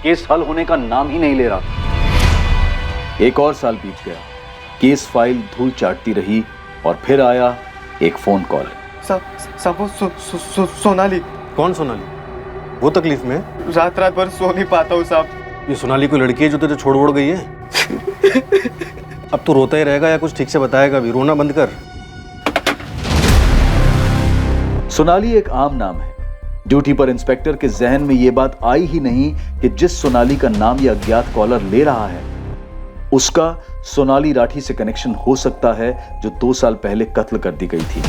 केस हल होने का नाम ही नहीं ले रहा। 1 और साल बीत गया, केस फाइल धूल चाटती रही, और फिर आया एक फोन कॉल। सोनाली। कौन सोनाली? वो तकलीफ में? रात भर सो नहीं पाता हूँ साहब। ये सोनाली कोई लड़की है जो तुझे छोड़ गई है? अब तू रोता ही रहेगा या कुछ ठीक से बताएगा भी? रोना बंद कर। सोनाली एक आम नाम है। ड्यूटी पर इंस्पेक्टर के जहन में यह बात आई ही नहीं कि जिस सोनाली का नाम यह अज्ञात कॉलर ले रहा है उसका सोनाली राठी से कनेक्शन हो सकता है, जो 2 साल पहले कत्ल कर दी गई थी।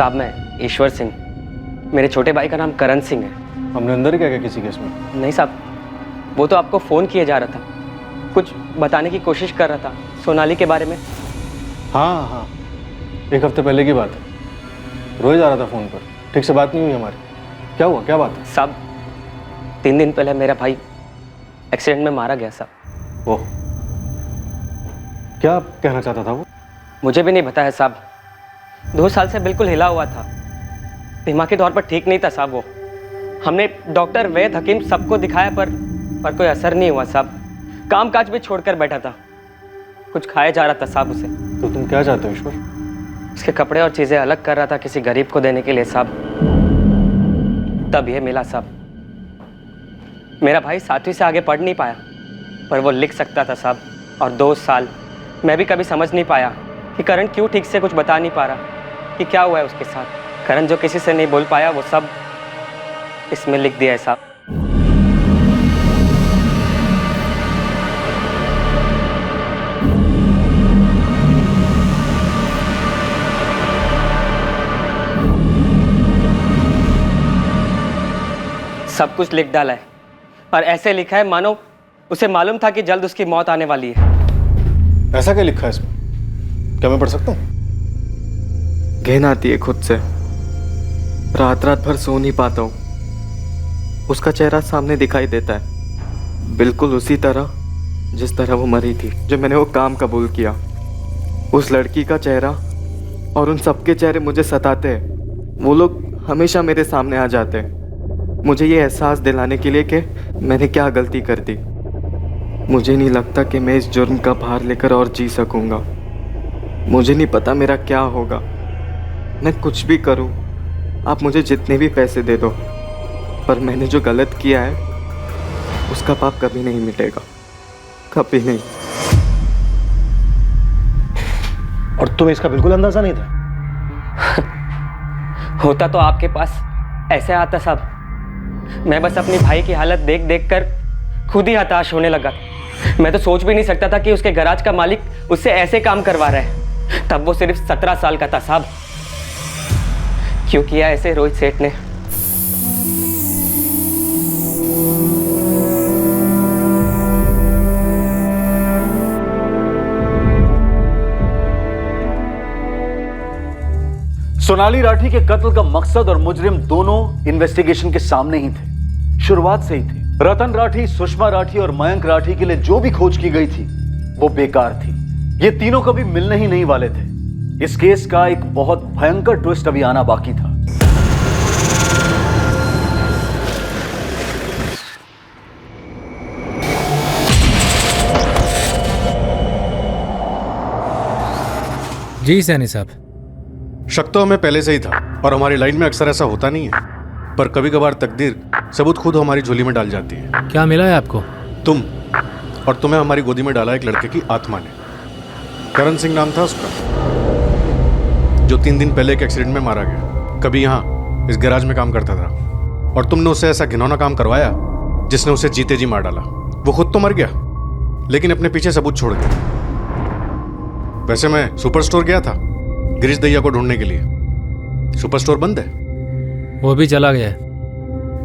साहब मैं ईश्वर सिंह, मेरे छोटे भाई का नाम करण सिंह है। हमने अंदर क्या किया किसी केस में? नहीं साहब, वो तो आपको फ़ोन किए जा रहा था, कुछ बताने की कोशिश कर रहा था सोनाली के बारे में। हाँ हाँ, एक हफ्ते पहले की बात है। रोए जा रहा था फ़ोन पर, ठीक से बात नहीं हुई हमारी। क्या हुआ, क्या बात है? साहब 3 दिन पहले मेरा भाई एक्सीडेंट में मारा गया साहब। ओह, क्या कहना चाहता था वो? मुझे भी नहीं पता है साहब, 2 साल से बिल्कुल हिला हुआ था, दिमागी तौर पर ठीक नहीं था साहब वो। हमने डॉक्टर, वैद्य, हकीम सबको दिखाया पर कोई असर नहीं हुआ साहब। काम काज भी छोड़कर बैठा था, कुछ खाया जा रहा था साहब उसे। तो तुम क्या चाहते हो ईश्वर? उसके कपड़े और चीज़ें अलग कर रहा था किसी गरीब को देने के लिए साहब, तब ये मिला साहब। मेरा भाई 7वीं से आगे पढ़ नहीं पाया, पर वो लिख सकता था साहब। और 2 साल मैं भी कभी समझ नहीं पाया कि करण क्यों ठीक से कुछ बता नहीं पा रहा कि क्या हुआ है उसके साथ। करण जो किसी से नहीं बोल पाया वो सब इसमें लिख दिया है साहब। सब कुछ लिख डाला है और ऐसे लिखा है मानो उसे मालूम था कि जल्द उसकी मौत आने वाली है। ऐसा क्या लिखा है इसमें? क्या मैं पढ़ सकता हूँ? घिन आती है खुद से, रात रात भर सो नहीं पाता हूँ। उसका चेहरा सामने दिखाई देता है, बिल्कुल उसी तरह जिस तरह वो मरी थी, जो मैंने वो काम कबूल किया। उस लड़की का चेहरा और उन सबके चेहरे मुझे सताते हैं। वो लोग हमेशा मेरे सामने आ जाते हैं, मुझे ये एहसास दिलाने के लिए कि मैंने क्या गलती कर दी। मुझे नहीं लगता कि मैं इस जुर्म का भार लेकर और जी सकूंगा। मुझे नहीं पता मेरा क्या होगा। मैं कुछ भी करूं, आप मुझे जितने भी पैसे दे दो, पर मैंने जो गलत किया है उसका पाप कभी नहीं मिटेगा, कभी नहीं। और तुम्हें इसका बिल्कुल अंदाजा नहीं था? होता तो आपके पास ऐसे आता साहब। मैं बस अपनी भाई की हालत देख देख कर खुद ही हताश होने लगा। मैं तो सोच भी नहीं सकता था कि उसके गैराज का मालिक उससे ऐसे काम करवा रहा है। तब वो सिर्फ 17 साल का था साहब। क्यों किया ऐसे रोहित सेठ ने? सोनाली राठी के कत्ल का मकसद और मुजरिम दोनों इन्वेस्टिगेशन के सामने ही थे, शुरुआत से ही थे। रतन राठी, सुषमा राठी और मयंक राठी के लिए जो भी खोज की गई थी वो बेकार थी। ये तीनों कभी मिलने ही नहीं वाले थे। इस केस का एक बहुत भयंकर ट्विस्ट अभी आना बाकी था। जी सैनी साहब, शक तो हमें पहले से ही था और हमारी लाइन में अक्सर ऐसा होता नहीं है, पर कभी कभार तकदीर सबूत खुद हमारी झोली में डाल जाती है। क्या मिला है आपको? तुम, और तुम्हें हमारी गोदी में डाला एक लड़के की आत्मा ने। करण सिंह नाम था उसका, जो 3 दिन पहले एक एक्सीडेंट में मारा गया। कभी यहाँ इस गैराज में काम करता था और तुमने उससे ऐसा घिनौना काम करवाया जिसने उसे जीते जी मार डाला। वो खुद तो मर गया लेकिन अपने पीछे सबूत छोड़ दिया। वैसे मैं सुपर स्टोर गया था गिरीश दैया को ढूंढने के लिए। सुपर स्टोर बंद है। वो भी चला गया है।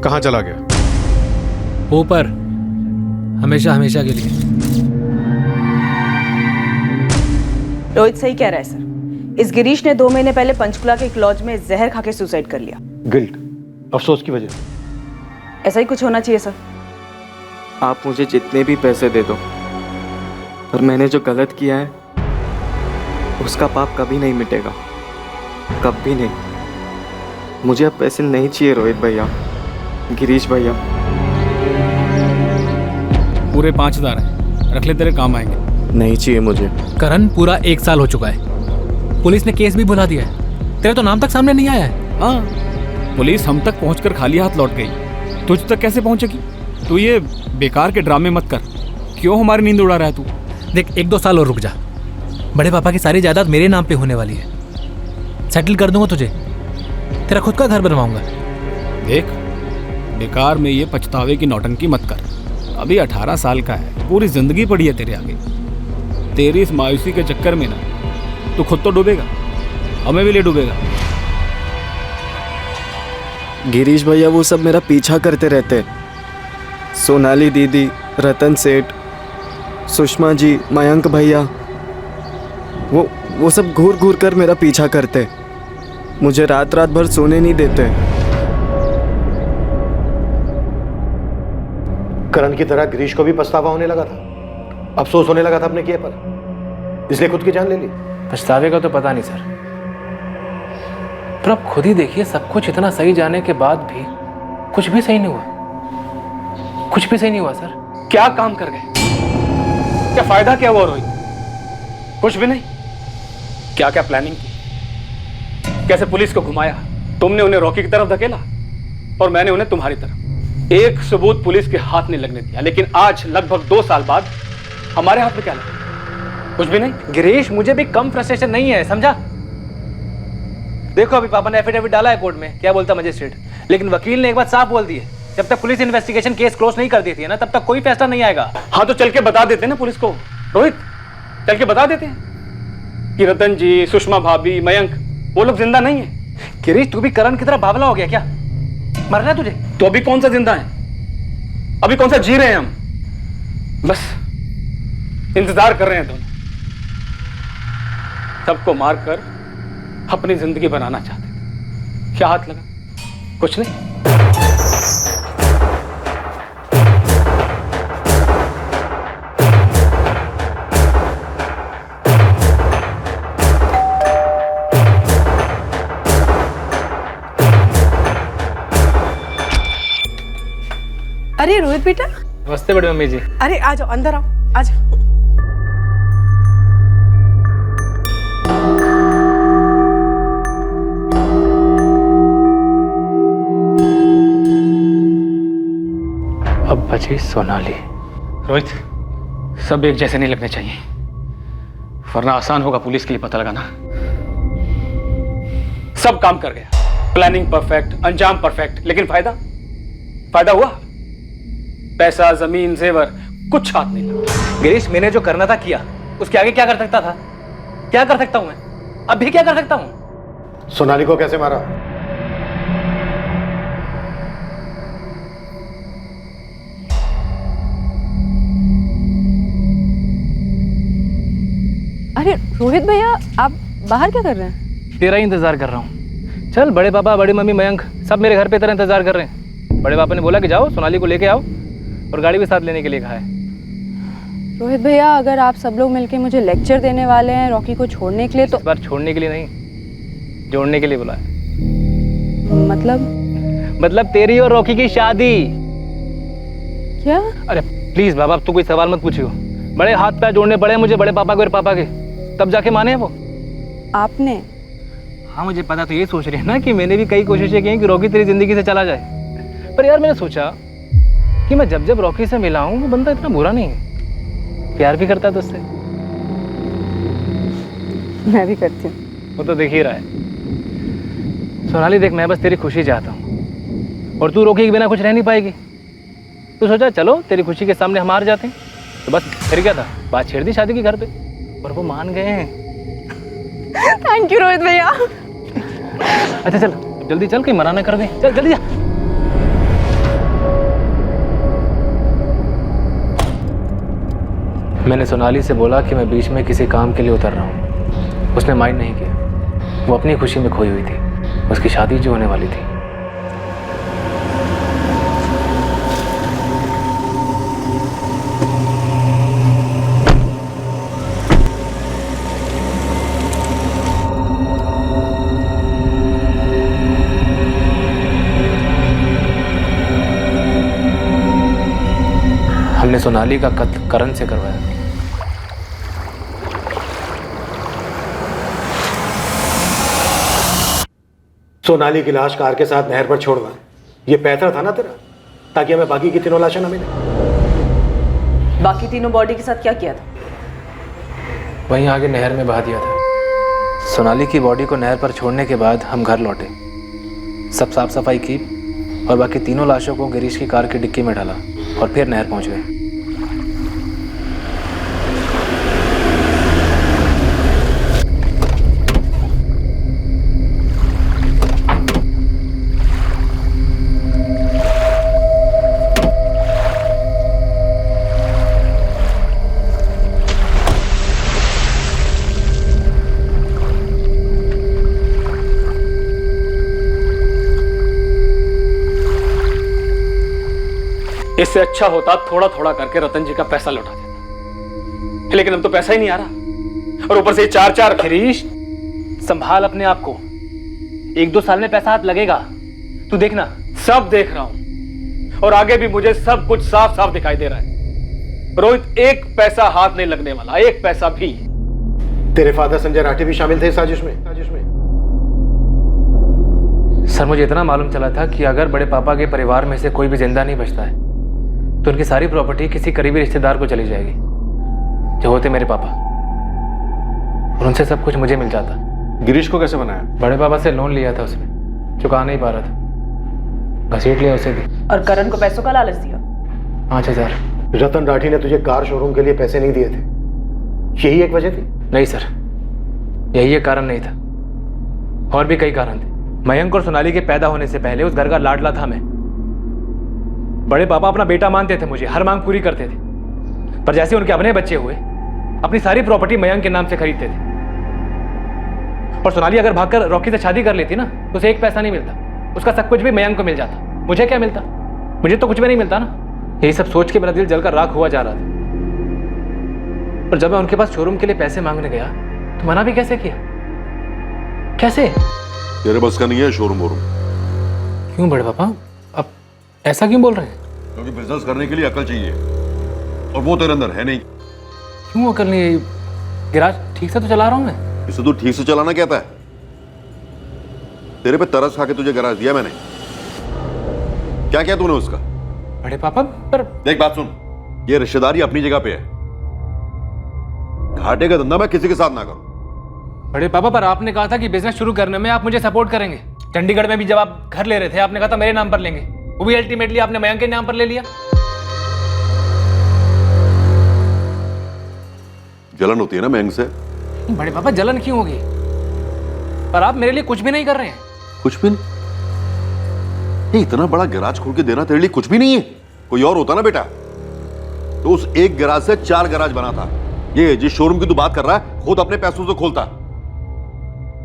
कहाँ चला गया? ऊपर, हमेशा हमेशा के लिए। रोहित सही कह रहा है सर। इस गिरीश ने 2 महीने पहले पंचकुला के एक लॉज में जहर खा के सुसाइड कर लिया। गिल्ट, अफसोस की वजह से। ऐसा ही कुछ होना चाहिए सर। आप मुझे जितने भी पैसे दे दो, पर मैंने जो गलत किया है उसका पाप कभी नहीं मिटेगा, कभी नहीं। मुझे अब पैसे नहीं चाहिए रोहित भैया, गिरीश भैया। पूरे 5000 हैं, रख ले, तेरे काम आएंगे। नहीं चाहिए मुझे। करण, पूरा 1 साल हो चुका है, पुलिस ने केस भी बुला दिया है, तेरे तो नाम तक सामने नहीं आया है। हाँ, पुलिस हम तक पहुंचकर खाली हाथ लौट गई, तुझ तक कैसे पहुंचेगी? तू ये बेकार के ड्रामे मत कर। क्यों हमारी नींद उड़ा रहा है तू? देख, 1-2 साल और रुक जा। बड़े पापा की सारी जायदाद मेरे नाम पे होने वाली है, सेटल कर दूंगा तुझे, तेरा खुद का घर बनवाऊंगा। देख, बेकार में ये पछतावे की नौटंकी मत कर। अभी 18 साल का है, पूरी जिंदगी पड़ी है तेरे आगे। तेरी इस मायूसी के चक्कर में ना तू खुद तो डूबेगा, हमें भी ले डूबेगा। गिरीश भैया वो सब मेरा पीछा करते रहते। सोनाली दीदी, रतन सेठ, सुषमा जी, मयंक भैया, वो सब घूर घूर कर मेरा पीछा करते। मुझे रात रात भर सोने नहीं देते। करण की तरह गिरीश को भी पछतावा होने लगा था, अफसोस होने लगा था अपने किए पर, इसलिए खुद की जान ले ली। पछतावे का तो पता नहीं सर, पर आप खुद ही देखिए, सब कुछ इतना सही जाने के बाद भी कुछ भी सही नहीं हुआ। कुछ भी सही नहीं हुआ सर। क्या काम कर गए? क्या फायदा क्या हुआ रोहित? कुछ भी नहीं। क्या क्या प्लानिंग की, कैसे पुलिस को घुमाया, तुमने उन्हें रॉकी की तरफ धकेला और मैंने उन्हें तुम्हारी तरफ। एक सबूत पुलिस के हाथ नहीं लगने दिया, लेकिन आज लगभग 2 साल बाद हमारे हाथ में क्या लगा? कुछ भी नहीं। गिरीश, मुझे भी कम फ्रस्ट्रेशन नहीं है, समझा? देखो अभी पापा ने एफिडेविट डाला है कोर्ट में, क्या बोलता मजिस्ट्रेट, लेकिन वकील ने एक बात साफ बोल दी है, जब तक पुलिस इन्वेस्टिगेशन केस क्लोज नहीं कर देती है ना, तब तक कोई फैसला नहीं आएगा। हाँ तो चल के बता देते ना पुलिस को रोहित, चल के बता देते हैं कि रतन जी, सुषमा भाभी, मयंक वो लोग जिंदा नहीं है। गिरीश, तू भी करण की तरह बावला हो गया क्या? मरना है तुझे? तो अभी कौन सा जिंदा है, अभी कौन सा जी रहे हैं हम? बस इंतजार कर रहे हैं दोनों, सबको मारकर अपनी जिंदगी बनाना चाहते थे। क्या हाथ लगा? कुछ नहीं। अरे रोहित बेटा। नमस्ते बड़ी मम्मी जी। अरे आ जाओ, अंदर आओ, आ जाओ। अब बची सोनाली। रोहित, सब एक जैसे नहीं लगने चाहिए, वरना आसान होगा पुलिस के लिए पता लगाना। सब काम कर गया, प्लानिंग परफेक्ट, अंजाम परफेक्ट, लेकिन फायदा हुआ? पैसा, जमीन, जेवर, कुछ हाथ नहीं लगा। गिरीश, मैंने जो करना था किया, उसके आगे क्या कर सकता था? क्या कर सकता हूं मैं? अब भी क्या कर सकता हूं? सोनाली को कैसे मारा? अरे रोहित भैया, आप बाहर क्या कर रहे हैं? तेरा ही इंतजार कर रहा हूँ। चल, बड़े पापा, बड़ी मम्मी, मयंक सब मेरे घर पे तेरा इंतजार कर रहे हैं। बड़े पापा ने बोला कि जाओ सोनाली को लेके आओ, और गाड़ी भी साथ लेने के लिए कहा है। रोहित भैया, अगर आप सब लोग मिलके मुझे लेक्चर देने वाले हैं रॉकी को छोड़ने के लिए, तो इस बार छोड़ने के लिए नहीं, जोड़ने के लिए बोला है। मतलब तेरी और रॉकी की शादी। क्या? अरे प्लीज बाबा, अब तू कोई सवाल मत पूछियो। बड़े हाथ पैर जोड़ने पड़े मुझे बड़े पापा के और पापा के, तब जाके माने हैं वो। आपने? हाँ मुझे पता, तो ये सोच रही है ना कि मैंने भी कई कोशिशें की हैं कि रॉकी तेरी जिंदगी से चला जाए, पर यार मैंने सोचा कि मैं जब जब रॉकी से मिला हूँ वो बंदा इतना बुरा नहीं है, प्यार भी करता है तुझसे। मैं भी करती हूँ। वो तो दिख ही रहा है। सोनाली देख, मैं बस तेरी खुशी चाहता हूँ, और तू रॉकी के बिना कुछ रह नहीं पाएगी। तो सोचा चलो तेरी खुशी के सामने हम हार जाते हैं, तो बस फिर क्या था, बात छेड़ दी शादी की घर पे, और वो मान गए हैं। थैंक यू रोहित भैया। अच्छा चल, जल्दी चल, कहीं मना ना कर दे, चल जल्दी जा। मैंने सोनाली से बोला कि मैं बीच में किसी काम के लिए उतर रहा हूँ। उसने माइंड नहीं किया, वो अपनी खुशी में खोई हुई थी, उसकी शादी जो होने वाली थी। हमने सोनाली का कत्ल करण से करवाया। सोनाली की लाश कार के साथ नहर पर छोड़ना, ये पैतरा था ना तेरा, ताकि हमें बाकी की तीनों लाशें न मिले। बाकी तीनों बॉडी के साथ क्या किया था? वहीं आगे नहर में बहा दिया था। सोनाली की बॉडी को नहर पर छोड़ने के बाद हम घर लौटे, सब साफ सफाई की, और बाकी तीनों लाशों को गिरीश की कार की डिक्की में डाला, और फिर नहर पहुंच गए। उससे अच्छा होता थोड़ा थोड़ा करके रतन जी का पैसा लौटा देता, लेकिन अब तो पैसा ही नहीं आ रहा, और ऊपर से 4-4। गिरीश, संभाल अपने आप को, 1-2 साल में पैसा हाथ लगेगा, तू देखना। सब देख रहा हूं, और आगे भी मुझे सब कुछ साफ साफ दिखाई दे रहा है। रोहित, एक पैसा हाथ नहीं लगने वाला, एक पैसा भी। तेरे फादर संजय राठी भी शामिल थे इस साजिश में? सर, मुझे इतना मालूम चला था कि अगर बड़े पापा के परिवार में से कोई भी जिंदा नहीं बचता है तो उनकी सारी प्रॉपर्टी किसी करीबी रिश्तेदार को चली जाएगी, जो होते मेरे पापा, और उनसे सब कुछ मुझे मिल जाता। गिरीश को कैसे बनाया? बड़े पापा से लोन लिया था, उसने चुका नहीं पा रहा था, घसीट लिया उसे भी। और करण को पैसों का लालच दिया? 5000। रतन राठी ने तुझे कार शोरूम के लिए पैसे नहीं दिए थे, यही एक वजह थी? नहीं सर, यही एक कारण नहीं था, और भी कई कारण थे। मयंक और सोनाली के पैदा होने से पहले उस घर का लाडला था मैं। बड़े पापा अपना बेटा मानते थे मुझे, हर मांग पूरी करते थे, पर जैसे उनके अपने बच्चे हुए, अपनी सारी प्रॉपर्टी मयंक के नाम से खरीदते थे। और सोनाली अगर भागकर रॉकी से शादी कर लेती ना तो उसे एक पैसा नहीं मिलता, उसका सब कुछ भी मयंक को मिल जाता। मुझे क्या मिलता? मुझे तो कुछ भी नहीं मिलता ना। यही सब सोच के मेरा दिल जलकर राख हुआ जा रहा था। पर जब मैं उनके पास शोरूम के लिए पैसे मांगने गया तो मना भी कैसे किया? कैसे? तेरे बस का नहीं है शोरूम वोरूम। क्यों बड़े पापा, अब ऐसा क्यों बोल रहे हैं? क्योंकि बिजनेस करने के लिए अकल चाहिए, और वो तेरे अंदर है नहीं। क्यों अकल नहीं? गैराज ठीक से तो चला रहा हूं मैं। इसे तू ठीक से चलाना कहता है? तेरे पे तरस खा के तुझे गैराज दिया मैंने, क्या किया तूने उसका? बड़े पापा पर देख बात सुन, ये रिश्तेदारी अपनी जगह पे है, घाटे का धंधा मैं किसी के साथ ना करूं। बड़े पापा, पर आपने कहा था कि बिजनेस शुरू करने में आप मुझे सपोर्ट करेंगे। चंडीगढ़ में भी जब आप घर ले रहे थे आपने कहा था मेरे नाम पर लेंगे, वो भी अल्टीमेटली आपने मयंक के नाम पर ले लिया। जलन होती है ना मयंक से। बड़े पापा, जलन क्यों होगी? पर आप मेरे लिए कुछ भी नहीं कर रहे हैं। कुछ भी नहीं? ये इतना बड़ा गैराज खोल के देना तेरे लिए कुछ भी नहीं है। कोई और होता ना बेटा तो उस एक गैराज से 4 गैराज बना था। ये जिस शोरूम की तू बात कर रहा है खुद अपने पैसों से खोलता।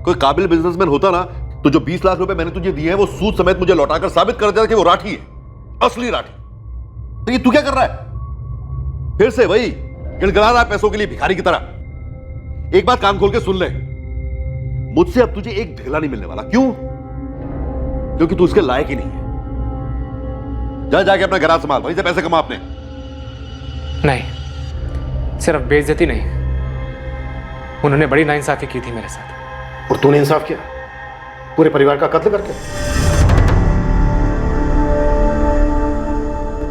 कोई काबिल बिजनेसमैन होता ना तो जो 20 लाख रुपए मैंने तुझे दिए हैं वो सूद समेत मुझे लौटाकर साबित कर देता कि वो राठी है, असली राठी। तो ये तू क्या कर रहा है? फिर से वही गिड़गिड़ा रहा है पैसों के लिए भिखारी की तरह। एक बात कान खोल के सुन ले, मुझसे अब तुझे एक ढेला नहीं मिलने वाला। क्यों? क्योंकि तू उसके लायक ही नहीं है। जा जाके अपना गैराज संभाल, वहीं से पैसे कमा अपने। नहीं, सिर्फ बेइज्जती नहीं, उन्होंने बड़ी नाइंसाफी की थी मेरे साथ। और तूने इंसाफ किया, पूरे परिवार का कत्ल करके।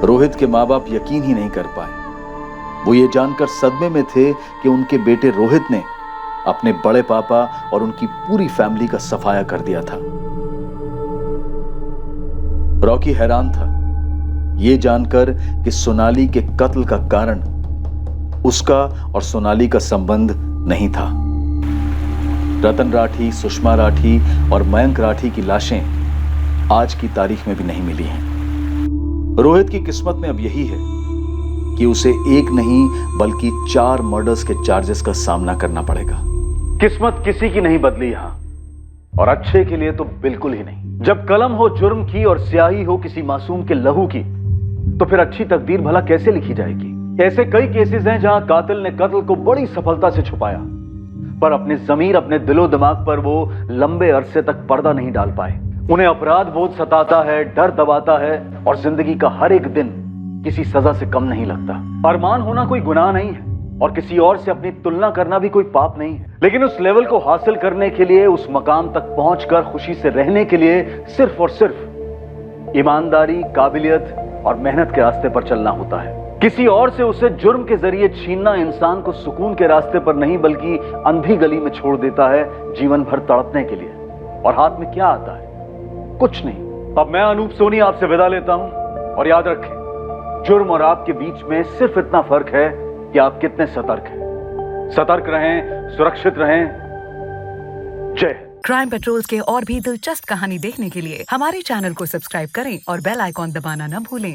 रोहित के माँ बाप यकीन ही नहीं कर पाए। वो ये जानकर सदमे में थे कि उनके बेटे रोहित ने अपने बड़े पापा और उनकी पूरी फैमिली का सफाया कर दिया था। रॉकी हैरान था ये जानकर कि सोनाली के कत्ल का कारण उसका और सोनाली का संबंध नहीं था। रतन राठी, सुषमा राठी और मयंक राठी की लाशें आज की तारीख में भी नहीं मिली हैं। रोहित की किस्मत में अब यही है कि उसे एक नहीं बल्कि 4 मर्डर्स के चार्जेस का सामना करना पड़ेगा। किस्मत किसी की नहीं बदली यहां, और अच्छे के लिए तो बिल्कुल ही नहीं। जब कलम हो जुर्म की और स्याही हो किसी मासूम के लहू की, तो फिर अच्छी तकदीर भला कैसे लिखी जाएगी? ऐसे कई केसेस हैं जहां कातिल ने कत्ल को बड़ी सफलता से छुपाया, पर अपने जमीर, अपने दिलो दिमाग पर वो लंबे अरसे तक पर्दा नहीं डाल पाए। उन्हें अपराध बोध सताता है, डर दबाता है, और जिंदगी का हर एक दिन किसी सजा से कम नहीं लगता। अरमान होना कोई गुनाह नहीं है, और किसी और से अपनी तुलना करना भी कोई पाप नहीं है, लेकिन उस लेवल को हासिल करने के लिए, उस मकाम तक पहुंचकर खुशी से रहने के लिए सिर्फ और सिर्फ ईमानदारी, काबिलियत और मेहनत के रास्ते पर चलना होता है। किसी और से उसे जुर्म के जरिए छीनना इंसान को सुकून के रास्ते पर नहीं बल्कि अंधी गली में छोड़ देता है, जीवन भर तड़पने के लिए। और हाथ में क्या आता है? कुछ नहीं। अब मैं अनूप सोनी आपसे विदा लेता हूं, और याद रखें, जुर्म और आपके बीच में सिर्फ इतना फर्क है कि आप कितने सतर्क हैं। सतर्क रहें, सुरक्षित रहें। जय। क्राइम पेट्रोल्स के और भी दिलचस्प कहानी देखने के लिए हमारे चैनल को सब्सक्राइब करें और बेल आइकॉन दबाना न भूलें।